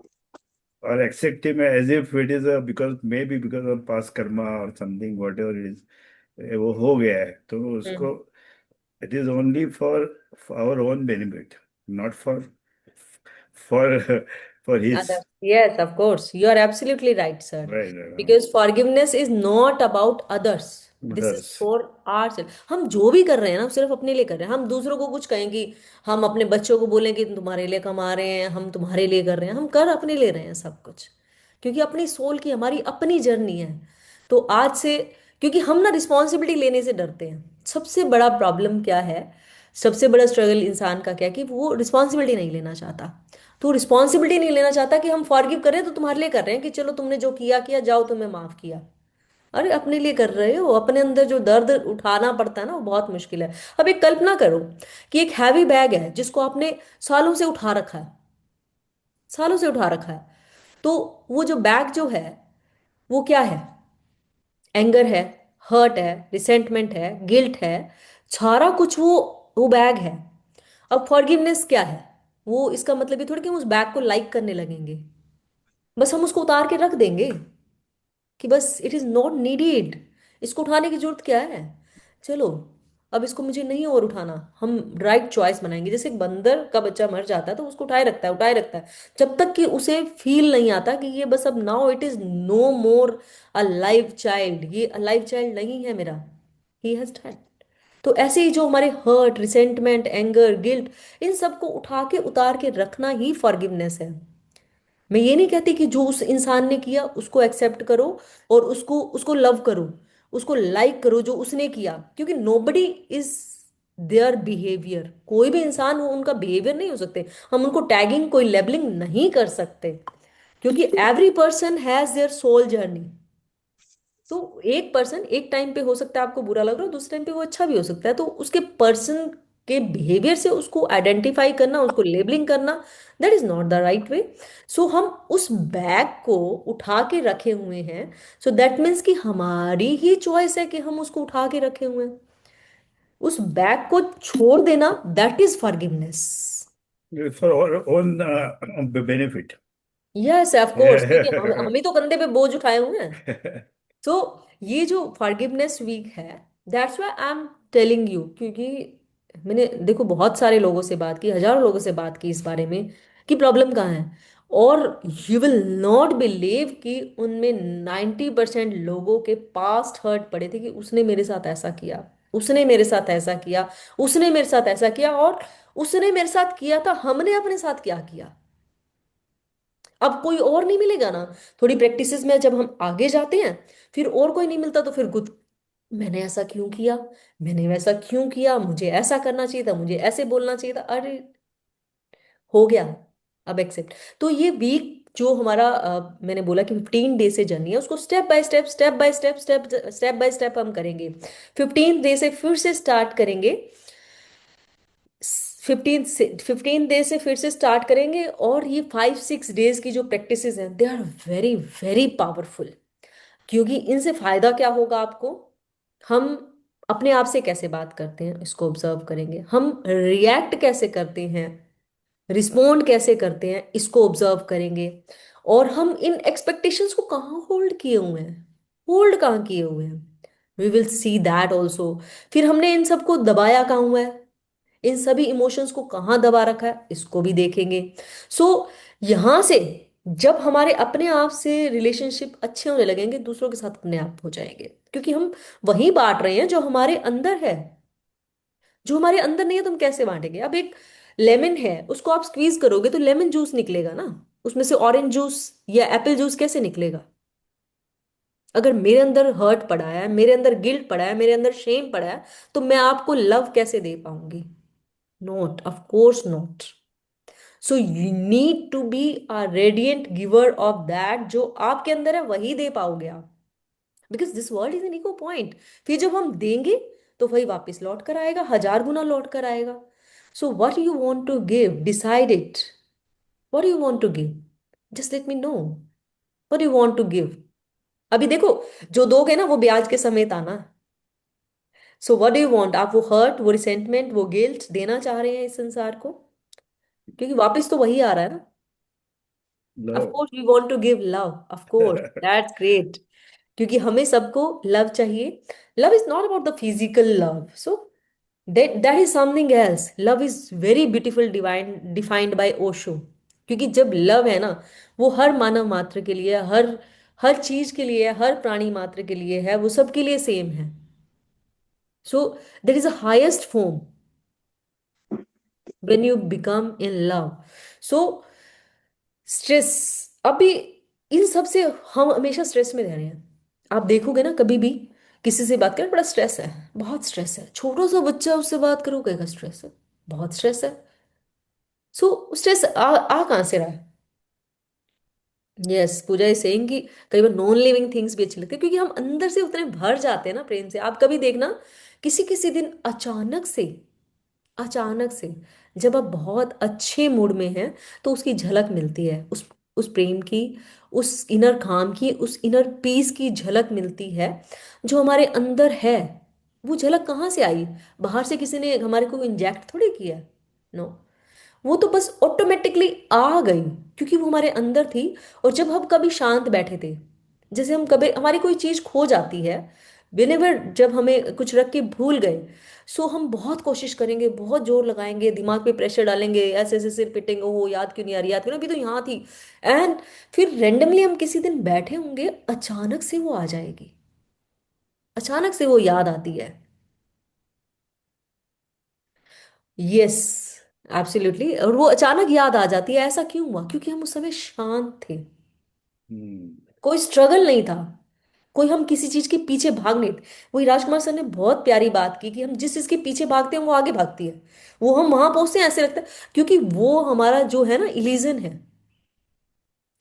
और except him as if it is because maybe because of past karma और something whatever it is, वो हो गया है तो उसको, hmm. It is only for our own benefit, not for for for his. Others. Yes, of course. You are absolutely right, sir. Right Because forgiveness is not about others. This is others. for ourselves. हम जो भी कर रहे हैं ना सिर्फ अपने लिए कर रहे हैं। हम दूसरों को कुछ कहें कि हम अपने बच्चों को बोलें कि तुम्हारे लिए कमा रहे हैं, हम तुम्हारे लिए कर रहे हैं, हम कर अपने ले रहे हैं सब कुछ। क्योंकि अपनी सोल की हमारी अपनी जर्नी है। तो आज से, क्योंकि हम ना रिस्पॉन्सिबिलिटी लेने से डरते हैं। सबसे बड़ा प्रॉब्लम क्या है, सबसे बड़ा स्ट्रगल इंसान का क्या है कि वो रिस्पॉन्सिबिलिटी नहीं लेना चाहता। तो रिस्पॉन्सिबिलिटी नहीं लेना चाहता कि हम फॉरगिव करें तो तुम्हारे लिए कर रहे हैं कि चलो तुमने जो किया किया, जाओ तुम्हें माफ किया। अरे अपने लिए कर रहे हो, अपने अंदर जो दर्द उठाना पड़ता है ना वो बहुत मुश्किल है। अब एक कल्पना करो कि एक हैवी बैग है जिसको आपने सालों से उठा रखा है, सालों से उठा रखा है। तो वो जो बैग जो है वो क्या है? एंगर है, हर्ट है, रिसेंटमेंट है, गिल्ट है, सारा कुछ वो बैग है। अब फॉरगिवनेस क्या है? वो इसका मतलब ये थोड़ी कि हम उस बैग को लाइक करने लगेंगे, बस हम उसको उतार के रख देंगे कि बस इट इज नॉट नीडेड, इसको उठाने की जरूरत क्या है, चलो अब इसको मुझे नहीं और उठाना। हम राइट चॉइस बनाएंगे। जैसे एक बंदर का बच्चा मर जाता है तो उसको उठाए रखता है, उठाए रखता है, जब तक कि उसे फील नहीं आता कि ये बस अब now it is no more a live child, ये लाइव चाइल्ड नहीं है मेरा, ही हैज डाइड। तो ऐसे ही जो हमारे हर्ट, रिसेंटमेंट, एंगर, गिल्ट, इन सबको उठा के उतार के रखना ही फॉरगिवनेस है। मैं ये नहीं कहती कि जो उस इंसान ने किया उसको एक्सेप्ट करो और उसको उसको लव करो, उसको लाइक करो जो उसने किया, क्योंकि नोबडी इज देयर बिहेवियर। कोई भी इंसान वो उनका बिहेवियर नहीं हो सकते। हम उनको टैगिंग, कोई लेबलिंग नहीं कर सकते, क्योंकि every person has their soul journey. तो एक पर्सन एक टाइम पे हो सकता है आपको बुरा लग रहा हो, दूसरे टाइम पे वो अच्छा भी हो सकता है। तो उसके पर्सन के बिहेवियर से उसको आइडेंटिफाई करना, उसको लेबलिंग करना, that is not the right way. So हम उस बैग को उठा के रखे हुए हैं। सो दैट मीन्स कि हमारी ही चॉइस है कि हम उसको उठा के रखे हुए हैं। उस बैग को छोड़ देना, that is forgiveness. For our own benefit. Yes of course, क्योंकि हम ही तो कंधे पे बोझ उठाए हुए हैं। तो ये जो फॉरगिवनेस वीक है, that's why I am telling you. क्योंकि मैंने देखो बहुत सारे लोगों से बात की, हजारों लोगों से बात की इस बारे में कि प्रॉब्लम कहाँ है। और यू विल नॉट बिलीव कि उनमें 90% लोगों के पास्ट हर्ट पड़े थे कि उसने मेरे साथ ऐसा किया, उसने मेरे साथ ऐसा किया, उसने मेरे साथ ऐसा किया, और उसने मेरे साथ किया था, हमने अपने साथ क्या किया। अब कोई और नहीं मिलेगा ना। थोड़ी प्रैक्टिसेस में जब हम आगे जाते हैं, फिर और कोई नहीं मिलता तो फिर खुद, मैंने ऐसा क्यों किया, मैंने वैसा क्यों किया, मुझे ऐसा करना चाहिए था, मुझे ऐसे बोलना चाहिए था, अरे हो गया, अब एक्सेप्ट। तो ये वीक जो हमारा मैंने बोला कि 15 डे से जर्नी है, उसको step by step, step by step, step by step हम करेंगे। 15 डे से फिर से स्टार्ट करेंगे। 15 डे से फिर से स्टार्ट करेंगे। और ये 5-6 डेज की जो प्रैक्टिसेस हैं, they are very very powerful. क्योंकि इनसे फायदा क्या होगा आपको, हम अपने आप से कैसे बात करते हैं इसको ऑब्जर्व करेंगे, हम रिएक्ट कैसे करते हैं, रिस्पोंड कैसे करते हैं इसको ऑब्जर्व करेंगे। और हम इन एक्सपेक्टेशंस को कहाँ होल्ड किए हुए हैं, होल्ड कहाँ किए हुए हैं, we will see that also. फिर हमने इन सबको दबाया कहाँ हुआ है, इन सभी इमोशंस को कहाँ दबा रखा है, इसको भी देखेंगे। सो यहां से जब हमारे अपने आप से रिलेशनशिप अच्छे होने लगेंगे, दूसरों के साथ अपने आप हो जाएंगे, क्योंकि हम वही बांट रहे हैं जो हमारे अंदर है। जो हमारे अंदर नहीं है तो हम कैसे बांटेंगे? अब एक लेमन है, उसको आप स्क्वीज करोगे तो लेमन जूस निकलेगा ना, उसमें से ऑरेंज जूस या एप्पल जूस कैसे निकलेगा? अगर मेरे अंदर हर्ट पड़ा है, मेरे अंदर गिल्ट पड़ा है, मेरे अंदर शेम पड़ा है, तो मैं आपको लव कैसे दे पाऊंगी? Not, of course not. So you need to be a radiant giver of that, जो आपके अंदर है वही दे पाओगे आप, because this world is an echo point. फिर जब हम देंगे तो वही वापस लौट कर आएगा, 1000 गुना लौट कर आएगा। So what you want to give, decide it. What you want to give, just let me know. What you want to give? अभी देखो, जो दोगे ना वो ब्याज के समेत आना। So what do you want? आप वो हर्ट, वो रिसेंटमेंट, वो गिल्ट देना चाह रहे हैं इस संसार को? क्योंकि वापस तो वही आ रहा है ना। Of love. Course we want to give love, of course that's great. क्योंकि हमें सबको लव चाहिए। Love is not about the physical love, so that is something else. Love is very beautiful, divine defined by Osho. क्योंकि जब love है ना, वो हर मानव मात्र के लिए, हर हर चीज के लिए, हर प्राणी मात्र के लिए है, वो सबके लिए सेम है। So there is a highest form when you become in love. So stress, अभी इन सब से हम हमेशा स्ट्रेस में रह रहे हैं। आप देखोगे ना, कभी भी किसी से बात करें, बड़ा स्ट्रेस है, बहुत स्ट्रेस है। छोटा सा बच्चा, उससे बात करो, कहेगा स्ट्रेस है, बहुत स्ट्रेस है। सो स्ट्रेस आ कहाँ से रहा है? यस, पूजा इज सेइंग कि कई बार नॉन लिविंग थिंग्स भी अच्छी लगती है, क्योंकि हम अंदर से उतने भर जाते हैं ना प्रेम से। आप कभी देखना, किसी किसी दिन अचानक से जब आप बहुत अच्छे मूड में हैं, तो उसकी झलक मिलती है, उस प्रेम की, उस इनर काम की, उस इनर पीस की झलक मिलती है जो हमारे अंदर है। वो झलक कहाँ से आई? बाहर से किसी ने हमारे को इंजेक्ट थोड़ी किया। नो, वो तो बस ऑटोमेटिकली आ गई, क्योंकि वो हमारे अंदर थी। और जब हम कभी शांत बैठे थे, जैसे हम कभी हमारी कोई चीज खो जाती है, विनेवर जब हमें कुछ रख के भूल गए, सो हम बहुत कोशिश करेंगे, बहुत जोर लगाएंगे, दिमाग पे प्रेशर डालेंगे, ऐसे ऐसे सिर पिटेंगे, हो याद क्यों नहीं आ रही, याद क्यों नहीं, अभी तो यहाँ थी। एंड फिर रेंडमली हम किसी दिन बैठे होंगे, अचानक से वो आ जाएगी, अचानक से वो याद आती है। Yes, absolutely. और वो अचानक याद आ जाती है, ऐसा क्यों हुआ? क्योंकि हम उस समय शांत थे, हम्म। कोई स्ट्रगल नहीं था, कोई हम किसी चीज के पीछे भाग नहीं थे। वही राजकुमार सर ने बहुत प्यारी बात की कि हम जिस चीज के पीछे भागते हैं वो आगे भागती है, वो हम वहां पहुंचते हैं ऐसे लगता है, क्योंकि वो हमारा जो है ना इल्यूजन है।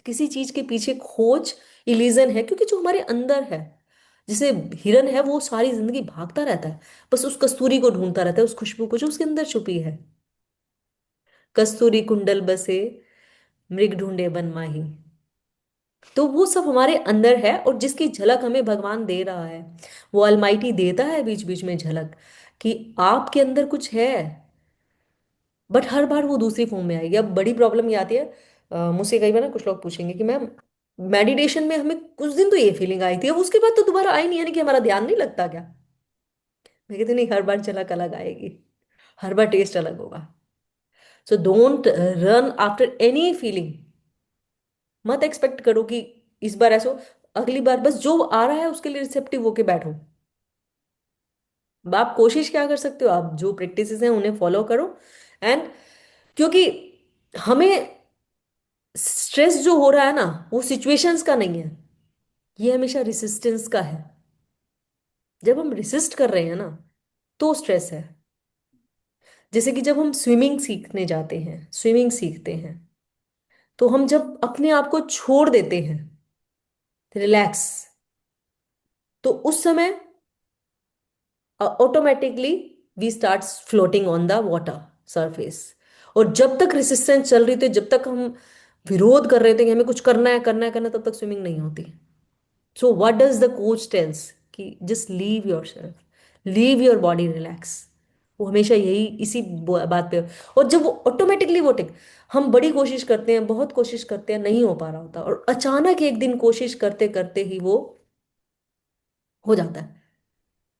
किसी चीज के पीछे खोज इल्यूजन है, क्योंकि जो हमारे अंदर है, जैसे हिरन है, वो सारी जिंदगी भागता रहता है, बस उस कस्तूरी को ढूंढता रहता है, उस खुशबू को जो उसके अंदर छुपी है। कस्तूरी कुंडल बसे, मृग ढूंढे बन माही। तो वो सब हमारे अंदर है, और जिसकी झलक हमें भगवान दे रहा है, वो अलमाइटी देता है बीच बीच में झलक, कि आपके अंदर कुछ है। बट हर बार वो दूसरी फॉर्म में आएगी। अब बड़ी प्रॉब्लम ये आती है, मुझसे कई बार ना कुछ लोग पूछेंगे कि मैम, मेडिटेशन में हमें कुछ दिन तो ये फीलिंग आई थी, अब उसके बाद तो दोबारा आई नहीं, यानी कि हमारा ध्यान नहीं लगता क्या? मैं कहती नहीं, हर बार झलक अलग आएगी, हर बार टेस्ट अलग होगा। So don't run after any feeling. मत एक्सपेक्ट करो कि इस बार ऐसा हो, अगली बार बस जो आ रहा है उसके लिए रिसेप्टिव होके बैठो। अब आप कोशिश क्या कर सकते हो, आप जो प्रैक्टिसेस हैं उन्हें फॉलो करो। एंड क्योंकि हमें स्ट्रेस जो हो रहा है ना, वो सिचुएशंस का नहीं है, ये हमेशा रेसिस्टेंस का है। जब हम रेसिस्ट कर रहे हैं ना, तो स्ट्रेस है। जैसे कि जब हम स्विमिंग सीखने जाते हैं, स्विमिंग सीखते हैं, तो हम जब अपने आप को छोड़ देते हैं, रिलैक्स, तो उस समय automatically we start floating on the water surface. और जब तक रेसिस्टेंस चल रही थी, जब तक हम विरोध कर रहे थे कि हमें कुछ करना है, करना है, करना है, तब तक स्विमिंग नहीं होती। So what does the coach tells, कि just leave yourself, leave your body relax. वो हमेशा यही इसी बात पे। और जब वो ऑटोमेटिकली वो टिक, हम बड़ी कोशिश करते हैं, बहुत कोशिश करते हैं, नहीं हो पा रहा होता, और अचानक एक दिन कोशिश करते करते ही वो हो जाता है,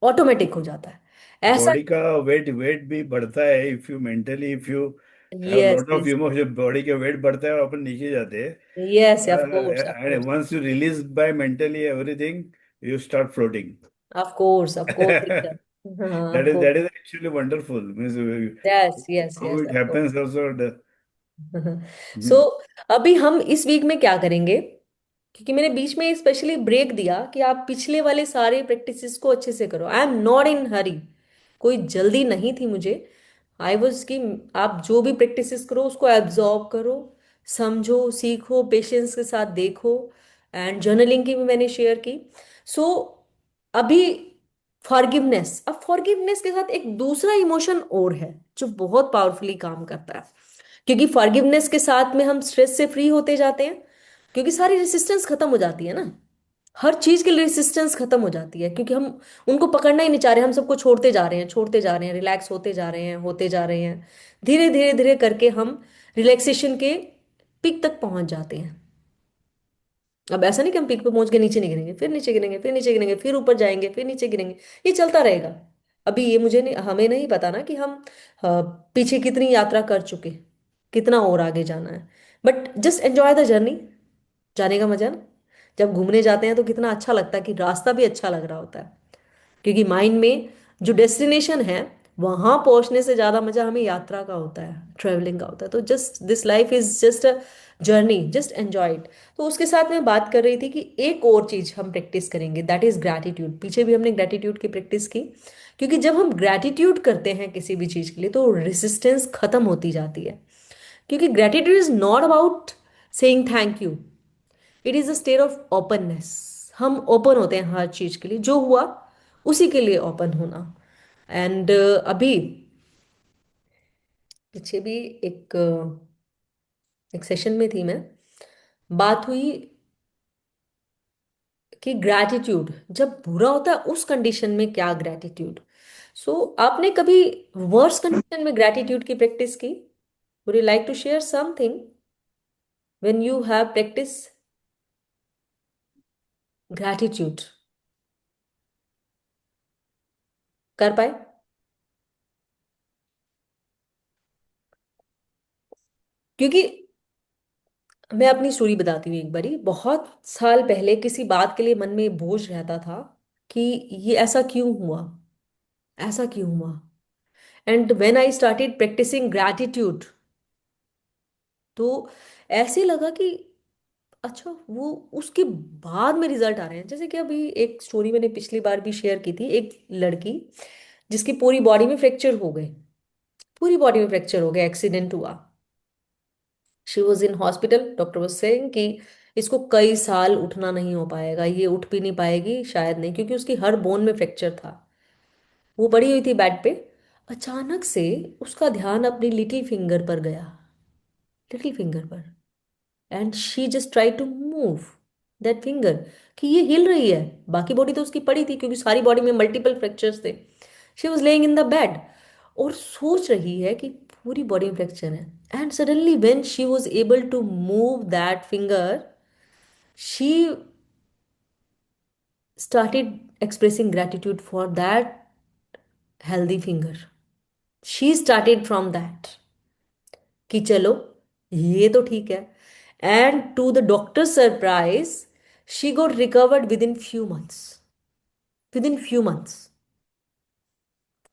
ऑटोमेटिक हो जाता है। ऐसा। बॉडी का वेट वेट भी बढ़ता है, if you mentally, if you have yes, lot of yes, emotion, body का वेट बढ़ता है और अपन नीचे जाते यस, ऑफ कोर्स, ऑफ हैं। Course, and once you release by mentally everything, you start floating. Of course, of course. हाँ, of That is course. actually wonderful. Means yes, yes, how yes, it of course. happens also. So hmm, अभी हम इस week में क्या करेंगे, क्योंकि मैंने बीच में स्पेशली ब्रेक दिया कि आप पिछले वाले सारे प्रैक्टिसेस को अच्छे से करो। आई एम नॉट इन हरी, कोई जल्दी नहीं थी मुझे। आई वॉज कि आप जो भी प्रैक्टिसेस करो उसको एब्जॉर्ब करो, समझो, सीखो, पेशेंस के साथ देखो। एंड जर्नलिंग की भी मैंने शेयर की। सो अभी फॉरगिवनेस, अब फॉरगिवनेस के साथ एक दूसरा इमोशन और है जो बहुत पावरफुली काम करता है, क्योंकि फॉरगिवनेस के साथ में हम स्ट्रेस से फ्री होते जाते हैं, क्योंकि सारी रेसिस्टेंस खत्म हो जाती है ना। हर चीज के लिए रेसिस्टेंस खत्म हो जाती है, क्योंकि हम उनको पकड़ना ही नहीं चाह रहे, हम सबको छोड़ते जा रहे हैं, छोड़ते जा रहे हैं, रिलैक्स होते जा रहे हैं, होते जा रहे हैं। धीरे धीरे धीरे करके हम रिलैक्सेशन के पीक तक पहुंच जाते हैं। अब ऐसा नहीं कि हम पीक पे पहुंच के नीचे नहीं गिरेंगे, फिर नीचे गिरेंगे, फिर नीचे गिरेंगे, फिर ऊपर जाएंगे, फिर नीचे गिरेंगे। ये चलता रहेगा। अभी ये मुझे नहीं, हमें नहीं पता ना कि हम पीछे कितनी यात्रा कर चुके, कितना और आगे जाना है। But just enjoy the journey, जाने का मजा ना। जब घूमने जाते हैं तो कितना अच्छा लगता है कि रास्ता भी अच्छा लग रहा होता है, क्योंकि माइंड में जो डेस्टिनेशन है वहां पहुंचने से ज्यादा मजा हमें यात्रा का होता है, ट्रेवलिंग का होता है। तो just this life is just a journey, just enjoy it. तो उसके साथ मैं बात कर रही थी कि एक और चीज हम प्रैक्टिस करेंगे, दैट इज ग्रैटिट्यूड। पीछे भी हमने ग्रैटिट्यूड की प्रैक्टिस की, क्योंकि जब हम ग्रैटिट्यूड करते हैं किसी भी चीज के लिए तो रेसिस्टेंस खत्म होती जाती है। क्योंकि gratitude is not about saying thank you, it is a state of openness. हम ओपन होते हैं हर चीज के लिए, जो हुआ उसी के लिए ओपन होना। एंड अभी पीछे भी एक एक सेशन में थी मैं, बात हुई कि ग्रैटिट्यूड जब बुरा होता है उस कंडीशन में क्या ग्रैटिट्यूड। सो आपने कभी वर्स कंडीशन में ग्रैटिट्यूड की प्रैक्टिस की? Would you like to share something when you have practice gratitude, कर पाए? क्योंकि मैं अपनी स्टोरी बताती हूँ। एक बारी बहुत साल पहले किसी बात के लिए मन में बोझ रहता था कि ये ऐसा क्यों हुआ, ऐसा क्यों हुआ। And when I started practising gratitude, तो ऐसे लगा कि अच्छा, वो उसके बाद में रिजल्ट आ रहे हैं। जैसे कि अभी एक स्टोरी मैंने पिछली बार भी शेयर की थी, एक लड़की जिसकी पूरी बॉडी में फ्रैक्चर हो गए, पूरी बॉडी में फ्रैक्चर हो गया, एक्सीडेंट हुआ। She was in hospital, doctor was saying कि इसको कई साल उठना नहीं हो पाएगा, ये उठ भी नहीं पाएगी शायद, नहीं, क्योंकि उसकी हर बोन में फ्रैक्चर था। वो पड़ी हुई थी बेड पे। अचानक से उसका ध्यान अपनी लिटिल फिंगर पर गया, लिटिल फिंगर पर। And she just try to move that finger, कि ये हिल रही है। बाकी बॉडी तो उसकी पड़ी थी, क्योंकि सारी बॉडी में मल्टीपल फ्रैक्चर्स थे। She was laying in the bed और सोच रही है कि पूरी बॉडी में फ्रैक्चर है। And suddenly when she was able to move that finger, she started expressing gratitude for that healthy finger. She started from that कि चलो ये तो ठीक है। And to the doctor surprise, she got recovered with in few months, with in few months.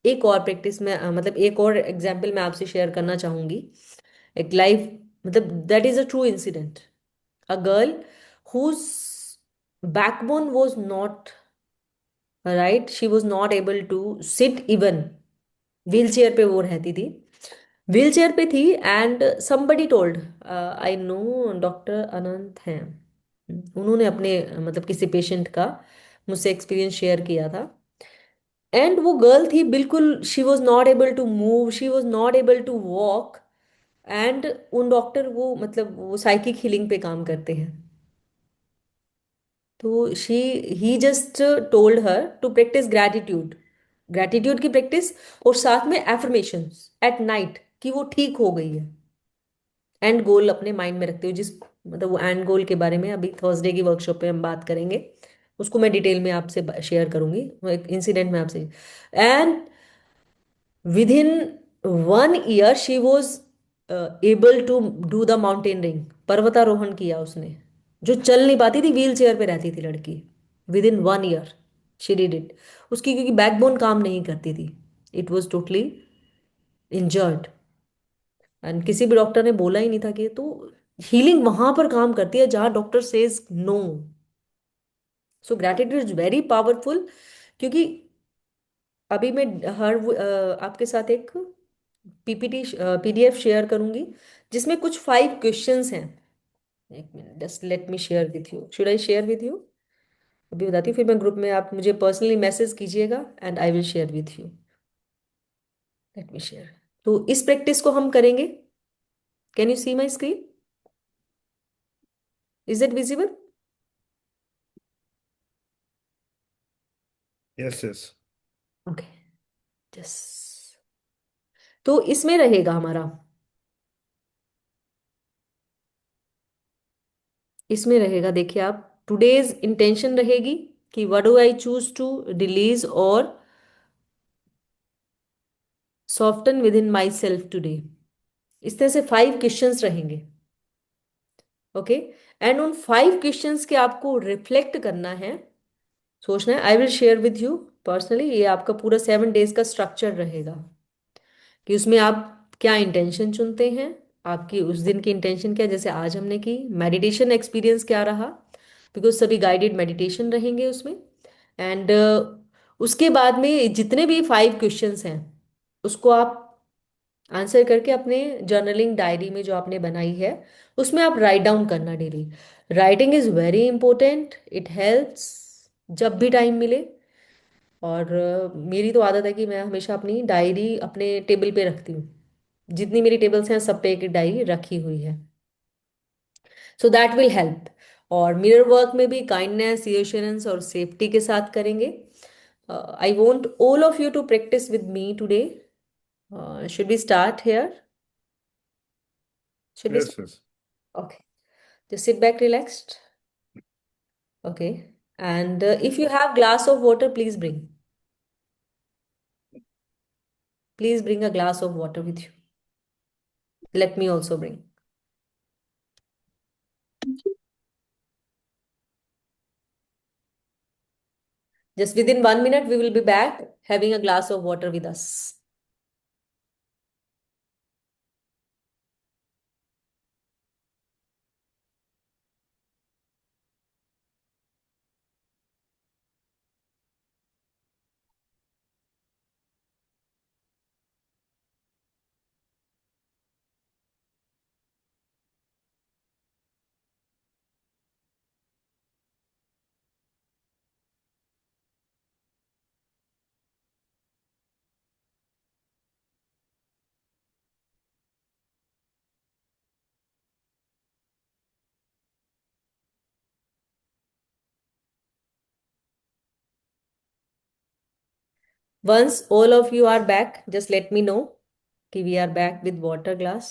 एक और practice में मतलब एक और एग्जाम्पल मैं आपसे शेयर करना चाहूंगी। एक लाइफ, मतलब that is a true incident. A girl whose backbone was not right, she was not able to sit even, wheelchair पे वो रहती थी, व्हील चेयर पे थी। And somebody told, I know doctor Anant हैं, उन्होंने अपने मतलब किसी पेशेंट का मुझसे एक्सपीरियंस शेयर किया था। एंड वो गर्ल थी बिल्कुल, she was not able to move, she was not able to walk. And उन डॉक्टर वो मतलब वो साइकिक हीलिंग पे काम करते हैं। तो he just told her to practise gratitude, gratitude की प्रैक्टिस, और साथ में एफर्मेशंस एट नाइट कि वो ठीक हो गई है। एंड गोल अपने माइंड में रखते हुए, जिस मतलब वो एंड गोल के बारे में अभी थर्सडे की वर्कशॉप पे हम बात करेंगे, उसको मैं डिटेल में आपसे शेयर करूंगी, वो एक इंसिडेंट में आपसे। And with in 1 year she was able to do the mountaineering, पर्वतारोहण किया उसने, जो चल नहीं पाती थी, व्हील चेयर पे रहती थी लड़की। With in 1 year she did it. उसकी क्योंकि बैकबोन काम नहीं करती थी, it was totally injured. And किसी भी डॉक्टर ने बोला ही नहीं था कि, तो हीलिंग वहां पर काम करती है जहां doctor says no. So gratitude is very powerful, क्योंकि अभी मैं आपके साथ एक पीपीटी पीडीएफ शेयर करूंगी जिसमें कुछ 5 क्वेश्चंस हैं। एक minute, just let me share with you. Should I share with you? अभी बताती हूँ, फिर मैं ग्रुप में, आप मुझे पर्सनली मैसेज कीजिएगा and I will share with you. Let me share. तो इस प्रैक्टिस को हम करेंगे। Can you see my screen? Is it visible? Yes yes. Okay, just. तो इसमें रहेगा हमारा, इसमें रहेगा, देखिए आप, टुडेज इंटेंशन रहेगी कि what do I choose to release और soften within myself today. इस तरह से 5 क्वेश्चंस रहेंगे। ओके, एंड उन 5 क्वेश्चंस के आपको रिफ्लेक्ट करना है, सोचना है। आई will share with you personally, ये आपका पूरा 7 डेज का स्ट्रक्चर रहेगा कि उसमें आप क्या इंटेंशन चुनते हैं, आपकी उस दिन की इंटेंशन क्या है। जैसे आज हमने की मेडिटेशन एक्सपीरियंस क्या रहा, बिकॉज सभी गाइडेड मेडिटेशन रहेंगे उसमें। एंड उसके बाद में जितने भी 5 क्वेश्चंस हैं उसको आप आंसर करके अपने जर्नलिंग डायरी में जो आपने बनाई है उसमें आप राइट डाउन करना daily. Writing is very important, it helps जब भी टाइम मिले। और मेरी तो आदत है कि मैं हमेशा अपनी डायरी अपने टेबल पे रखती हूँ। जितनी मेरी टेबल्स हैं सब पे एक डायरी रखी हुई है। So that will help. और मिरर वर्क में भी काइंडनेस, रिएश्योरेंस और सेफ्टी के साथ करेंगे। I want all of you to practice with me today. Should we start here? Should we yes start? Yes. Okay, just sit back relaxed. Okay, and if you have glass of water, please bring a glass of water with you. Let me also bring. Just within 1 minute we will be back having a glass of water with us. Once all of you are back, just let me know कि we are back with water glass.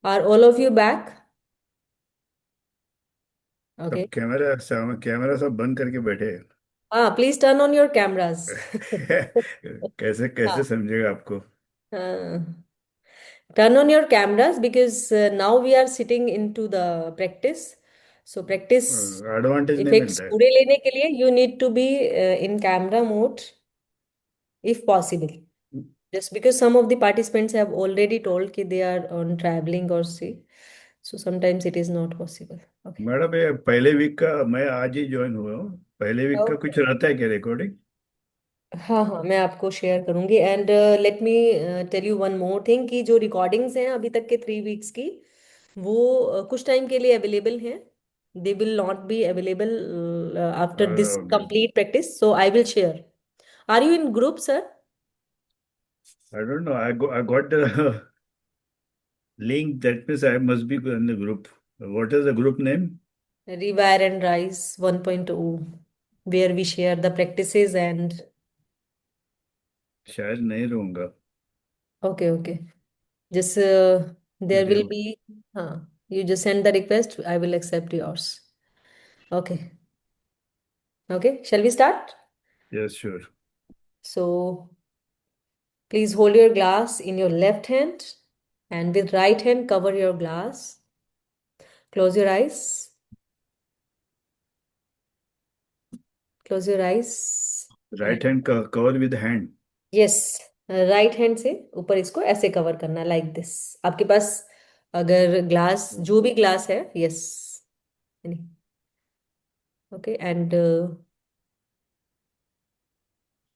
Are all of you back? सब Okay. Camera सब बंद करके बैठे हैं। Please turn on your cameras. कैसे कैसे हाँ, समझेगा आपको? हाँ. Turn on your cameras because now we are sitting into the practice. So practice advantage नहीं इफेक्ट्स मिलता है। पूरे लेने के लिए you need to be in camera mode if possible. Just because some of the participants have already told कि they are on traveling or see, so sometimes it is not possible. Okay. Madam ये पहले week का मैं आज ही join हुआ हूँ। पहले week का Okay. कुछ रहता है क्या रिकॉर्डिंग? हाँ हाँ, मैं आपको शेयर करूंगी। And let me tell you one more thing कि जो रिकॉर्डिंग्स हैं अभी तक के 3 वीक्स की, वो कुछ टाइम के लिए अवेलेबल हैं। They will not be available after this okay. Complete practice, so I will share. Are you in group sir? I don't know, I got the link, that means I must be in the group. What is the group name? Rewire and Rise 1.0, where we share the practices and शायद नहीं रहूंगा। okay, okay. Just there will देखो। be, you just send the request, I will accept yours. Okay, okay. Shall we start? Yes, sure. So please hold your glass in your left hand and with right hand cover your glass. Close your eyes. Close your eyes. Right hand cover with hand. Yes, right hand से ऊपर इसको ऐसे cover करना, like this. आपके पास अगर glass, जो भी glass है, yes, okay, and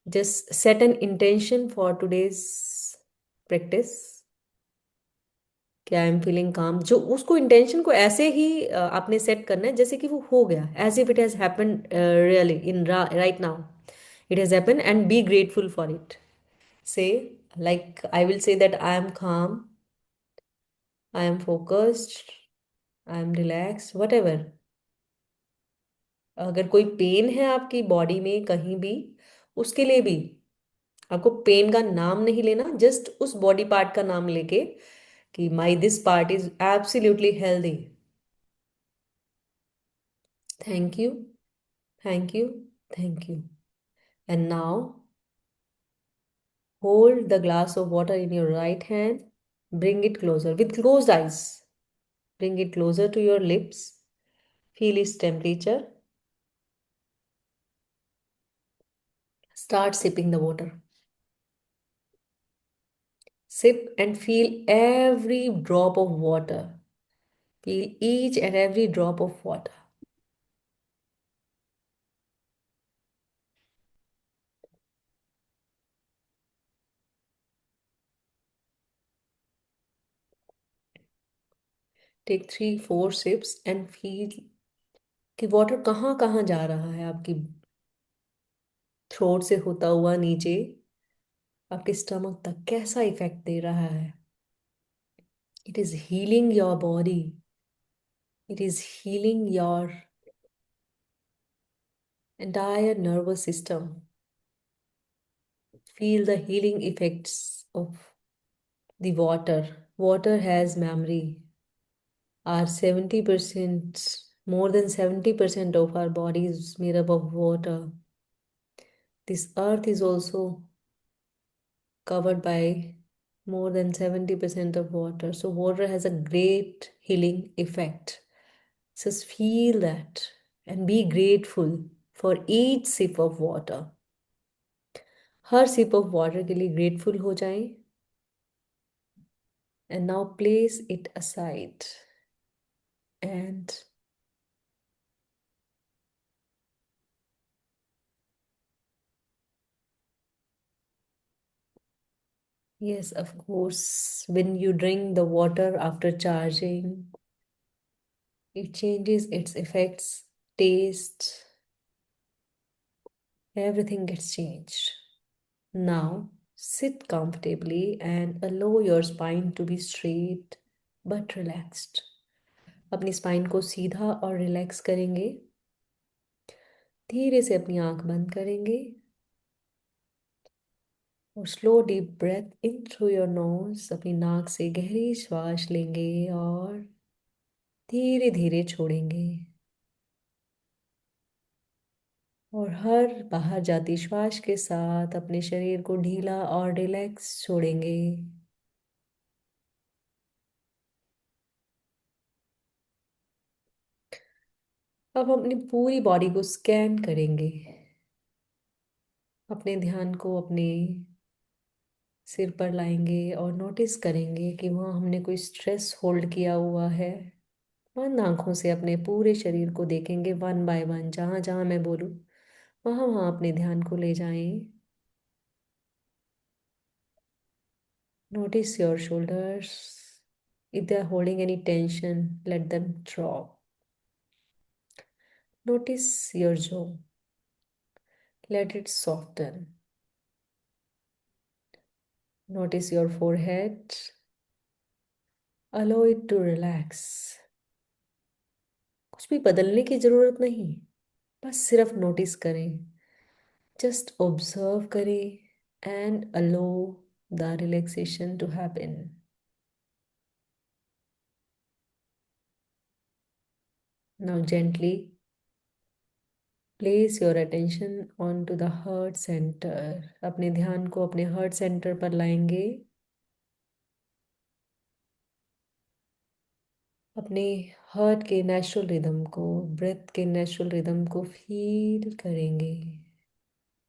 just set an intention for today's practice कि आई एम फीलिंग काम। जो उसको इंटेंशन को ऐसे ही आपने सेट करना है जैसे कि वो हो गया, as if it has happened really in right now, it has happened, and be grateful for it. Say like I will say that I am calm, I am focused, I am relaxed, whatever। अगर कोई pen है आपकी body में कहीं भी, उसके लिए भी आपको पेन का नाम नहीं लेना, जस्ट उस बॉडी पार्ट का नाम लेके कि my this part is absolutely healthy. Thank you, thank you, thank you. And now hold the glass of water in your right hand, bring it closer with closed eyes, bring it closer to your lips, feel its temperature, start sipping the water. Sip and feel every drop of water. Feel each and every drop of water. Take 3-4 sips and feel कि water कहाँ कहाँ जा रहा है, आपकी throat से होता हुआ नीचे आपके स्टमक तक कैसा इफेक्ट दे रहा है। It is healing your body, it is healing your entire nervous system. Feel the healing effects of the water. Water has memory. Our 70%, more than 70% of our body is made up of water. This earth is also covered by more than 70% of water. So water has a great healing effect. Just feel that and be grateful for each sip of water. Her sip of water के लिए grateful हो जाएं. And now place it aside and yes, of course, when you drink the water after charging, it changes its effects, taste, everything gets changed. Now, sit comfortably and allow your spine to be straight but relaxed. अपनी spine को सीधा और relax करेंगे। धीरे से अपनी आंख बंद करेंगे और slow deep breath in through your nose, अपनी नाक से गहरी श्वास लेंगे और धीरे धीरे छोड़ेंगे। और हर बाहर जाती श्वास के साथ अपने शरीर को ढीला और रिलैक्स छोड़ेंगे। अब अपनी पूरी बॉडी को स्कैन करेंगे। अपने ध्यान को अपने सिर पर लाएंगे और नोटिस करेंगे कि वहाँ हमने कोई स्ट्रेस होल्ड किया हुआ है। बंद आंखों से अपने पूरे शरीर को देखेंगे वन बाय वन, जहाँ जहाँ मैं बोलूँ वहाँ वहाँ अपने ध्यान को ले जाएं। Notice your shoulders. If they are holding any tension, let them drop. Notice your jaw. Let it soften. Notice your forehead. Allow it to relax. कुछ भी बदलने की जरूरत नहीं, बस सिर्फ नोटिस करें, जस्ट ऑब्जर्व करें and allow the relaxation to happen. Now gently place your attention on to the heart centre. अपने ध्यान को अपने हार्ट सेंटर पर लाएंगे। अपने हार्ट के नेचुरल रिदम को, ब्रेथ के नेचुरल रिदम को फील करेंगे।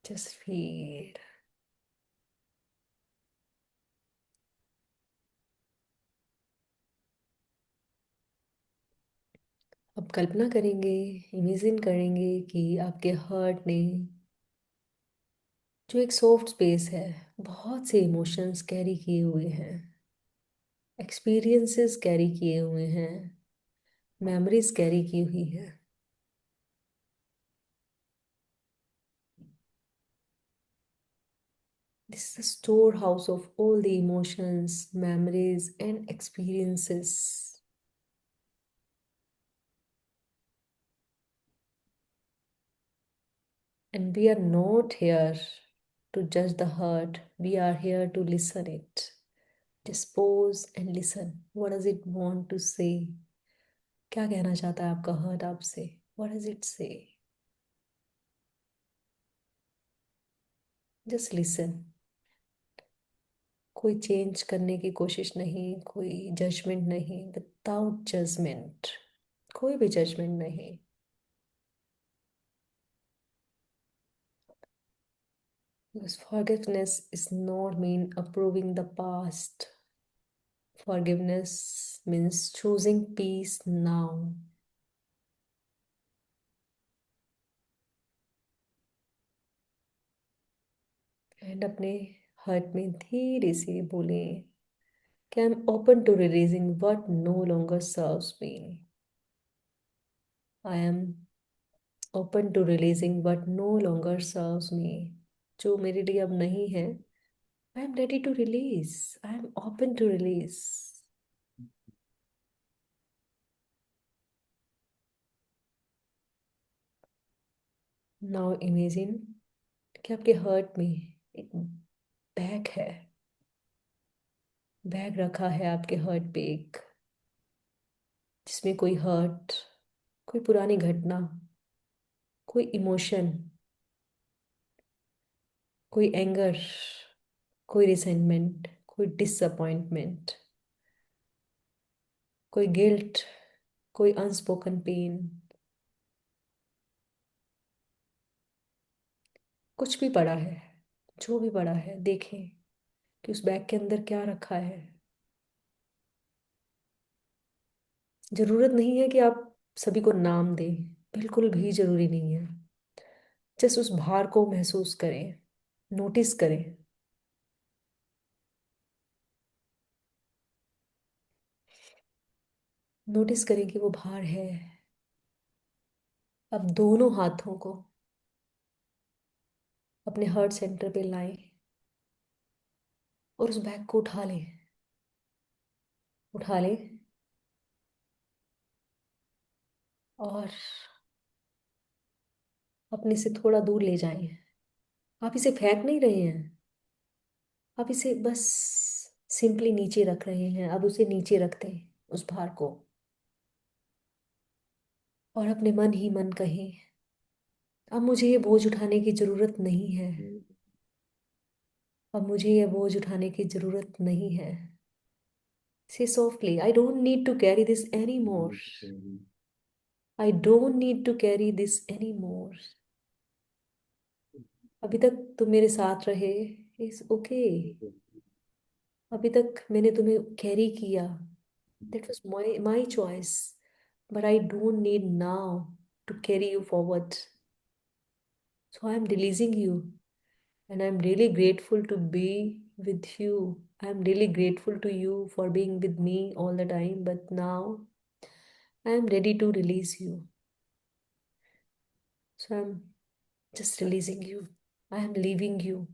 Just feel. अब कल्पना करेंगे, इमेजिन करेंगे कि आपके हार्ट ने जो एक सॉफ्ट स्पेस है, बहुत से इमोशंस कैरी किए हुए हैं, एक्सपीरियंसेस कैरी किए हुए हैं, मेमोरीज कैरी की हुई है। This is a storehouse of all the emotions, memories, and experiences. And we are not here to judge the heart. We are here to listen it. Just pause and listen. What does it want to say? क्या कहना चाहता है आपका heart आपसे? What does it say? Just listen. कोई change करने की कोशिश नहीं, कोई जजमेंट नहीं, विदाउट जजमेंट, कोई भी जजमेंट नहीं। Because forgiveness is not mean approving the past. Forgiveness means choosing peace now. And अपने हार्ट में धीरे से बोले कि I'm open to releasing what no longer serves me. I am open to releasing what no longer serves me. जो मेरे लिए अब नहीं है, I am ready to release. I am open to release. Now imagine कि आपके heart में एक बैग है। बैग रखा है आपके हार्ट पे एक, जिसमें कोई हर्ट, कोई पुरानी घटना, कोई इमोशन, कोई एंगर, कोई रिसेंटमेंट, कोई डिसअपॉइंटमेंट, कोई गिल्ट, कोई अनस्पोकन पेन, कुछ भी पड़ा है। जो भी पड़ा है, देखें कि उस बैग के अंदर क्या रखा है। जरूरत नहीं है कि आप सभी को नाम दें, बिल्कुल भी जरूरी नहीं है। जस्ट उस भार को महसूस करें, नोटिस करें। नोटिस करें कि वो भार है। अब दोनों हाथों को अपने हार्ट सेंटर पे लाएं और उस बैग को उठा लें। उठा लें और अपने से थोड़ा दूर ले जाएं। आप इसे फेंक नहीं रहे हैं, आप इसे बस सिंपली नीचे रख रहे हैं। अब उसे नीचे रखते हैं, उस भार को, और अपने मन ही मन कहें, अब मुझे ये बोझ उठाने की जरूरत नहीं है। अब मुझे ये बोझ उठाने की जरूरत नहीं है। Say softly, I don't need to carry this anymore. I don't need to carry this anymore. अभी तक तुम मेरे साथ रहे, इज ओके। अभी तक मैंने तुम्हें कैरी किया, that was my choice, but I don't need now to carry you forward. So I am releasing you, and I am really grateful to be with you. I'm really grateful to you for being with me all the time, but now I am ready to release you. So I'm just releasing you. I am leaving you.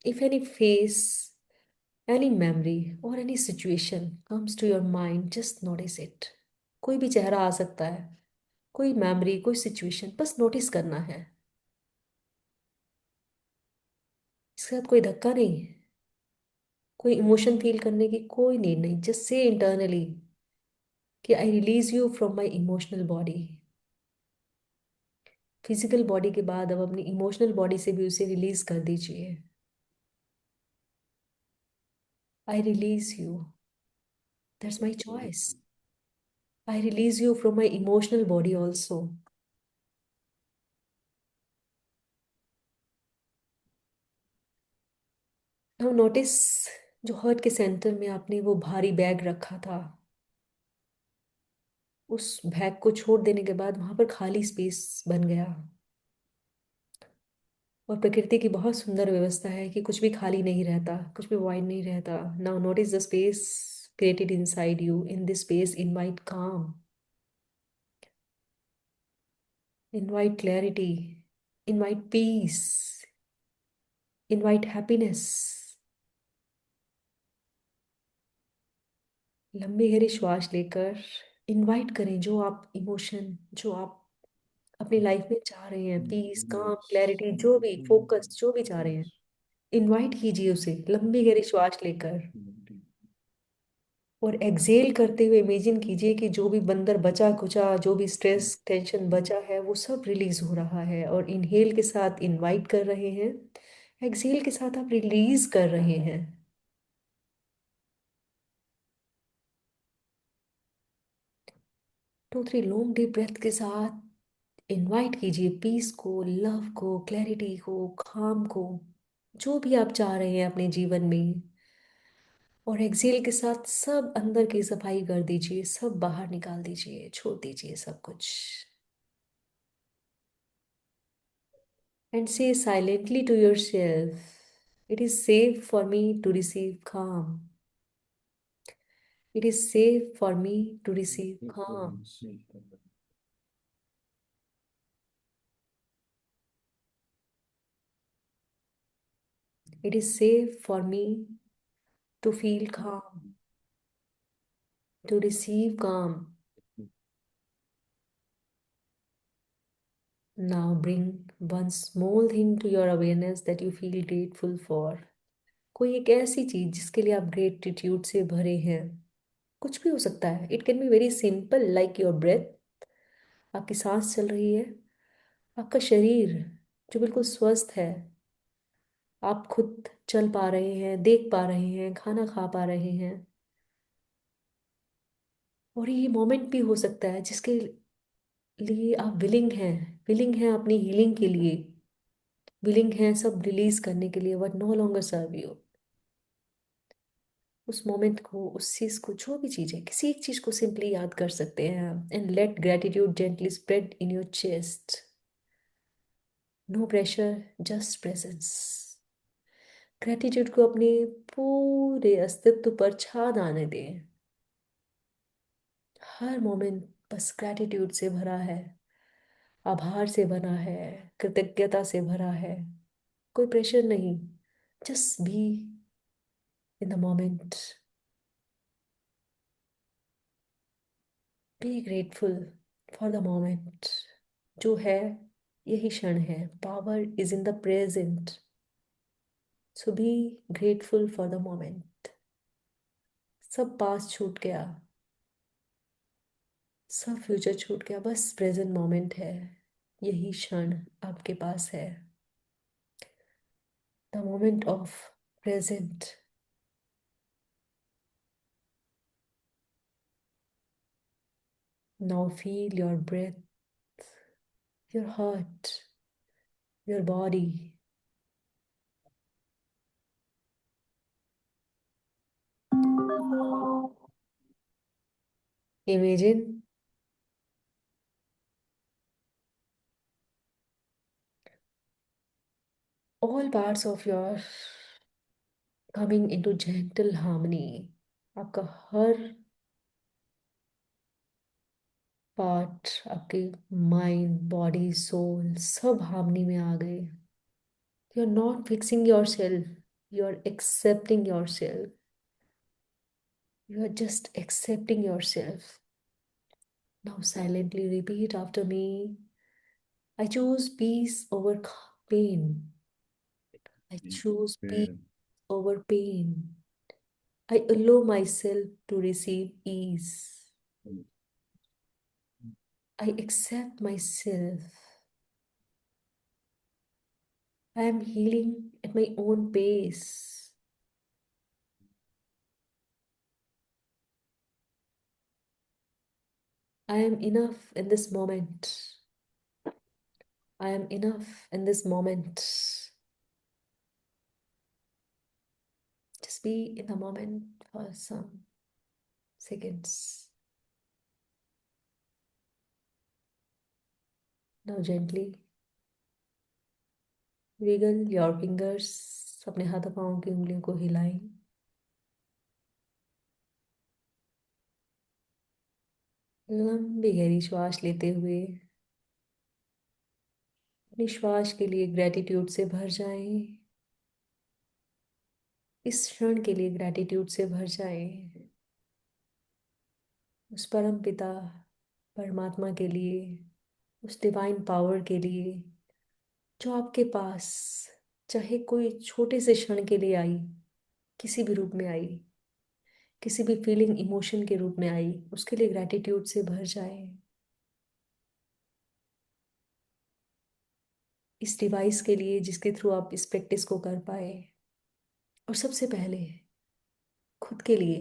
If any face, any memory or any situation comes to your mind, just notice it. कोई भी चेहरा आ सकता है, कोई memory, कोई situation, बस notice करना है। इसके साथ कोई धक्का नहीं, कोई इमोशन फील करने की कोई नीड नहीं। जस्ट से इंटरनली कि I release you from my emotional body. Physical body के बाद अब अपनी इमोशनल बॉडी से भी उसे रिलीज कर दीजिए। I release you, that's my choice. I release you from my emotional body also. Now notice, जो हर्ट के सेंटर में आपने वो भारी बैग रखा था, उस बैग को छोड़ देने के बाद वहां पर खाली स्पेस बन गया। और प्रकृति की बहुत सुंदर व्यवस्था है कि कुछ भी खाली नहीं रहता, कुछ भी वाइड नहीं रहता। Now notice the space created inside you. In this space, invite calm, invite clarity, invite peace, invite happiness. लंबे गहरे श्वास लेकर इनवाइट करें जो आप इमोशन, जो आप अपनी लाइफ में चाह रहे हैं, पीस, काम, क्लैरिटी, जो भी फोकस, जो भी चाह रहे हैं, इनवाइट कीजिए उसे लंबी गहरी श्वास लेकर। और एक्सेल करते हुए इमेजिन कीजिए कि जो भी बंदर बचा खुचा, जो भी स्ट्रेस टेंशन बचा है, वो सब रिलीज हो रहा है। और इनहेल के साथ इनवाइट कर रहे हैं, एक्सेल के साथ आप रिलीज कर रहे हैं। 2-3 लॉन्ग डीप ब्रेथ के साथ इनवाइट कीजिए पीस को, लव को, क्लैरिटी को, काम को, जो भी आप चाह रहे हैं अपने जीवन में। और एक्सेल के साथ सब अंदर की सफाई कर दीजिए, सब बाहर निकाल दीजिए, छोड़ दीजिए सब कुछ। And say silently to yourself, it is safe for me to receive calm. It is safe for me to receive calm. It is safe for me to feel calm, to receive calm. Now bring one small thing to your awareness that you feel grateful for. कोई एक ऐसी चीज जिसके लिए आप gratitude से भरे हैं, कुछ भी हो सकता है। It can be very simple, like your breath, आपकी सांस चल रही है, आपका शरीर जो बिल्कुल स्वस्थ है, आप खुद चल पा रहे हैं, देख पा रहे हैं, खाना खा पा रहे हैं। और ये मोमेंट भी हो सकता है जिसके लिए आप विलिंग हैं अपनी हीलिंग के लिए, विलिंग हैं सब रिलीज करने के लिए, what no longer serve you. उस मोमेंट को, उस चीज को, जो भी चीज है, किसी एक चीज को सिंपली याद कर सकते हैं। And let gratitude gently spread in your chest. No pressure, just presence. Gratitude को अपने पूरे अस्तित्व पर छा आने दें। हर मोमेंट बस ग्रेटिट्यूड से भरा है, आभार से बना है, कृतज्ञता से भरा है। कोई प्रेशर नहीं, just be in the moment, B grateful for the moment. जो है यही क्षण है, power is in the present. So be grateful for the moment. सब पास छूट गया, सब फ्यूचर छूट गया, बस प्रेजेंट मोमेंट है, यही क्षण आपके पास है। The moment of present. Now feel your breath, your heart, your body. Imagine all parts of your coming into gentle harmony. आपका हर पार्ट, आपके माइंड, बॉडी, सोल सब हार्मनी में आ गए। You are not fixing your self, you are accepting your self, you are just accepting your self. Now silently repeat after me, I choose peace over pain, I choose peace over pain. I allow myself to receive ease. I accept myself. I am healing at my own pace. I am enough in this moment. I am enough in this moment. Just be in the moment for some seconds. Now gently wiggle your fingers. अपने हाथों पाँव की उंगलियों को हिलाएं. लंबी गहरी श्वास लेते हुए अपनी श्वास के लिए ग्रेटिट्यूड से भर जाएं. इस क्षण के लिए ग्रेटिट्यूड से भर जाएं. उस परम पिता परमात्मा के लिए, उस डिवाइन पावर के लिए जो आपके पास चाहे कोई छोटे से क्षण के लिए आई, किसी भी रूप में आई, किसी भी फीलिंग इमोशन के रूप में आई, उसके लिए ग्रेटिट्यूड से भर जाए. इस डिवाइस के लिए जिसके थ्रू आप इस प्रैक्टिस को कर पाए, और सबसे पहले खुद के लिए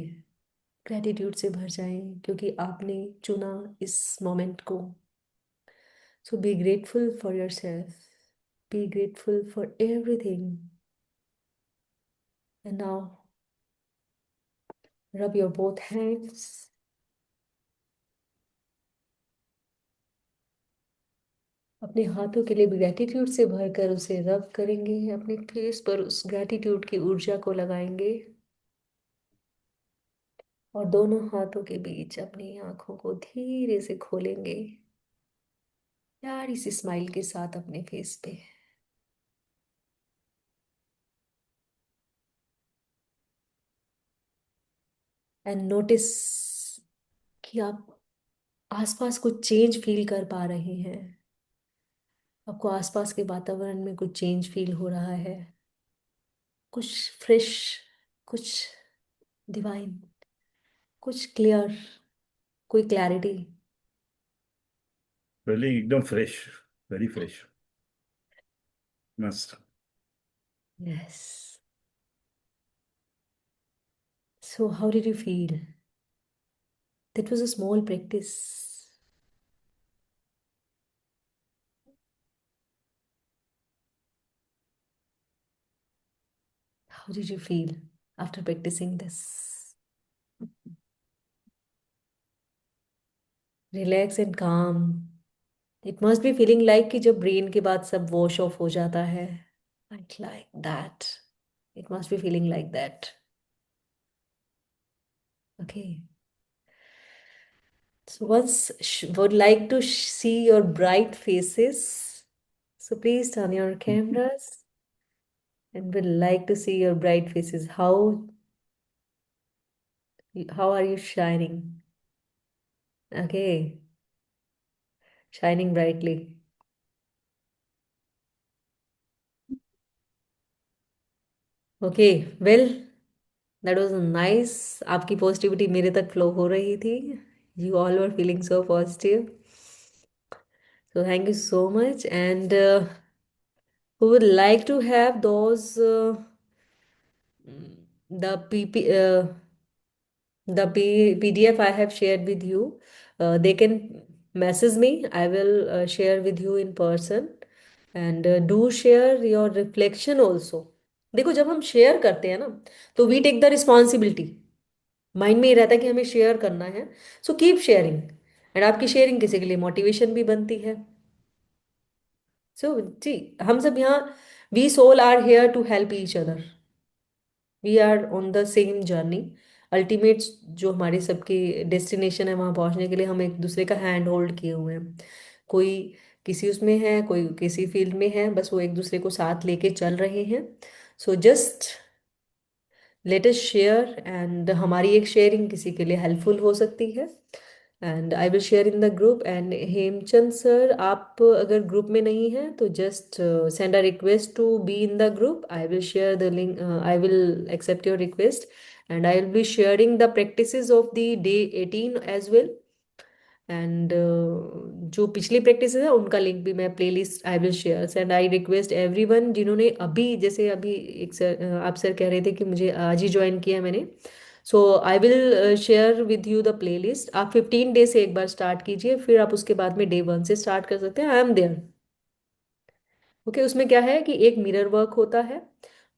ग्रेटिट्यूड से भर जाएं क्योंकि आपने चुना इस मोमेंट को. So be grateful for yourself. Be grateful for everything. And now rub your both hands. अपने हाथों के लिए भी ग्रेटिट्यूड से भरकर उसे रब करेंगे. अपने फेस पर उस ग्रेटिट्यूड की ऊर्जा को लगाएंगे और दोनों हाथों के बीच अपनी आंखों को धीरे से खोलेंगे, प्यारी सी स्माइल के साथ अपने फेस पे. एंड नोटिस कि आप आसपास कुछ चेंज फील कर पा रहे हैं. आपको आसपास के वातावरण में कुछ चेंज फील हो रहा है. कुछ फ्रेश, कुछ डिवाइन, कुछ क्लियर, कोई क्लैरिटी. पहले एकदम फ्रेश, वेरी फ्रेश, मस्त. Yes. So how did you feel? That was a small practice. How did you feel after practicing this? Relax and calm. It must be feeling like कि जब brain के बाद सब wash off हो जाता है. Like that. It must be feeling like that. Okay. So once would like to see your bright faces. So please turn your cameras and would like to see your bright faces. How are you shining? Okay, shining brightly. Okay, well, that was nice. आपकी positivity मेरे तक flow हो रही थी. You all were feeling so positive. So thank you so much. And who would like to have those the PDF I have shared with you, they can message me. I will share with you in person. And do share your reflection also. देखो जब हम share करते हैं ना तो we take the responsibility. Mind में ये रहता है कि हमें शेयर करना है. So keep sharing. एंड आपकी शेयरिंग किसी के लिए मोटिवेशन भी बनती है. सो जी, हम सब यहाँ we soul are here to help each other. We are on the same journey. Ultimate जो हमारे सबके डेस्टिनेशन है वहां पहुंचने के लिए हम एक दूसरे का हैंड होल्ड किए हुए हैं. कोई किसी उसमें है, कोई किसी फील्ड में है, बस वो एक दूसरे को साथ लेके चल रहे हैं. So just let us share. And हमारी एक शेयरिंग किसी के लिए हेल्पफुल हो सकती है. And I will share in the group. And Hemchand sir, आप अगर ग्रुप में नहीं हैं तो just send a request to be in the group. I will share the link. I will accept your request. And I will be sharing the practices of the day 18 as well. And जो पिछली practice है उनका link भी मैं playlist I will share. And I request everyone जिन्होंने अभी, जैसे अभी एक सर, आप सर कह रहे थे कि मुझे आज ही ज्वाइन किया है मैंने, so I will share with you the playlist. आप 15 डे से एक बार स्टार्ट कीजिए, फिर आप उसके बाद में डे 1 से स्टार्ट कर सकते हैं। I am there. ओके, उसमें क्या है कि एक मिरर वर्क होता है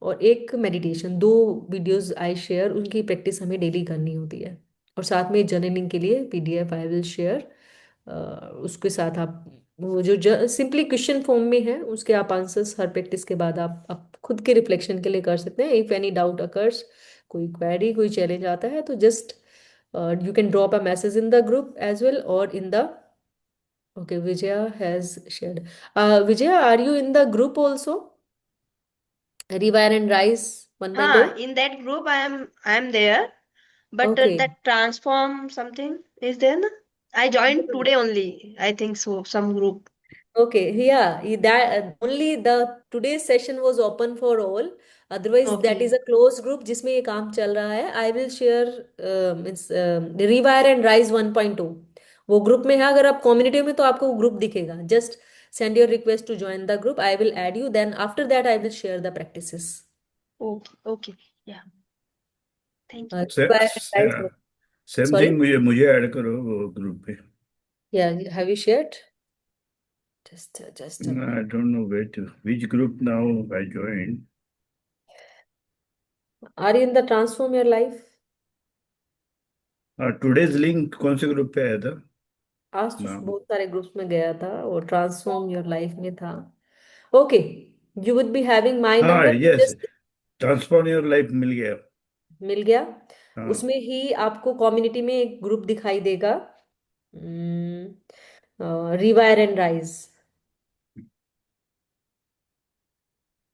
और एक मेडिटेशन, दो वीडियोस आई शेयर, उनकी प्रैक्टिस हमें डेली करनी होती है। और साथ में जर्नलिंग के लिए पीडीएफ आई विल शेयर। उसके साथ आप वो जो सिंपली क्वेश्चन फॉर्म में है, उसके आप आंसर्स हर प्रैक्टिस के बाद आप खुद के रिफ्लेक्शन के लिए कर सकते हैं। इफ एनी डाउट अकर्स, कोई क्वेरी, कोई चैलेंज आता है, तो just you can drop a message in the group as well और in the, okay, Vijaya has shared. Vijaya, are you in the group also? Rewire and Rise 1.0? In that group I am there, but Okay. that transform something is there, na? I joined today only. I think so. Some group. Okay, yeah, that only the today's session was open for all. Otherwise, that is Okay. a closed group जिसमें ये काम चल रहा है. I will share means Rewire and Rise 1.2. वो group में है, अगर आप कम्युनिटी में तो आपको वो ग्रुप दिखेगा. Just send your request to join the group. I will add you. Then after that, I will share the practices. Okay. Okay. Yeah. Thank you. Rewire and Rise. Same Sorry. Thing मुझे मुझे add करो वो group पे. Yeah, have you shared? Just a I minute. don't know which group now I joined. Are you in the Transform Your Life? Today's link कौन से group पे आया था आज तो नाम? बहुत सारे ग्रुप्स में गया था और ट्रांसफॉर्म योर लाइफ में था. Okay, you would be having my हाँ, number. Yes, just transform your life मिल गया. मिल गया. हाँ, उसमें ही आपको कम्युनिटी में एक ग्रुप दिखाई देगा, रिवायर एंड राइज.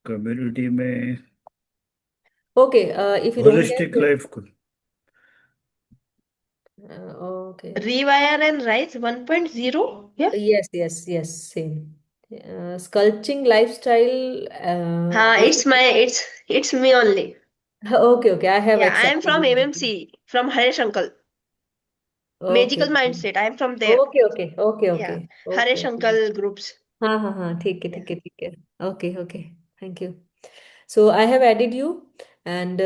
कम्युनिटी में okay, if you don't holistic can, life को. Okay, Rewire and Rise 1.0. Yeah. Yes yes yes, same. Sculpting lifestyle. It's me only. Okay okay, I have Yeah, I am accepted from you. MMC, from Haresh Uncle. Okay Magical Mindset. I am from there. Okay okay okay okay Yeah. Okay Haresh okay. Uncle groups. हाँ हाँ हाँ, ठीक है Yeah. ठीक है ठीक है. Okay okay, thank you. So I have added you. And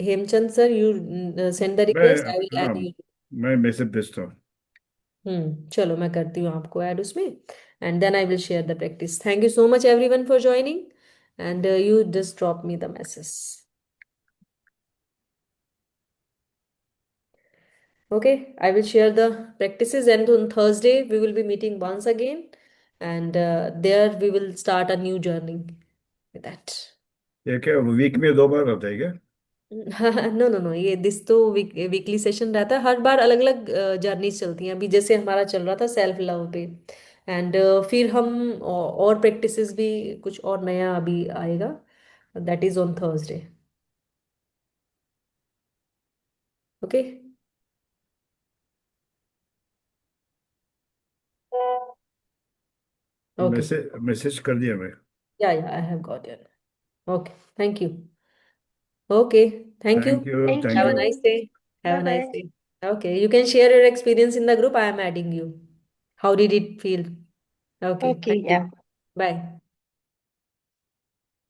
Hemchand sir, you send the मैं रिक्वेस्ट, आई विल हाँ, ऐड यू. मैं मैसेज भेजता हूँ. चलो, मैं करती हूँ आपको ऐड उसमें. And then I will share the practice. Thank you so much everyone for joining. And you just drop me the message. Okay, I will share the practices, and on Thursday we will be meeting once again, and there we will start a new journey with that. ये क्या week में 2 बार होता है क्या? No no no, ये this तो weekly session रहता है. हर बार अलग अलग जर्नी चलती हैं. अभी जैसे हमारा चल रहा था सेल्फ लव पे, एंड फिर हम और प्रैक्टिसेस भी, कुछ और नया अभी आएगा. That is on Thursday. Okay. Okay. Message message कर दिया मैं. या I have got your. Okay, thank you. Okay, thank thank you. You, Thank thank Have a you. nice you. day. Have Bye a nice bye. day. Okay, you can share your experience in the group. I am adding you. How did it feel? Okay, Okay. thank you. Yeah. Bye.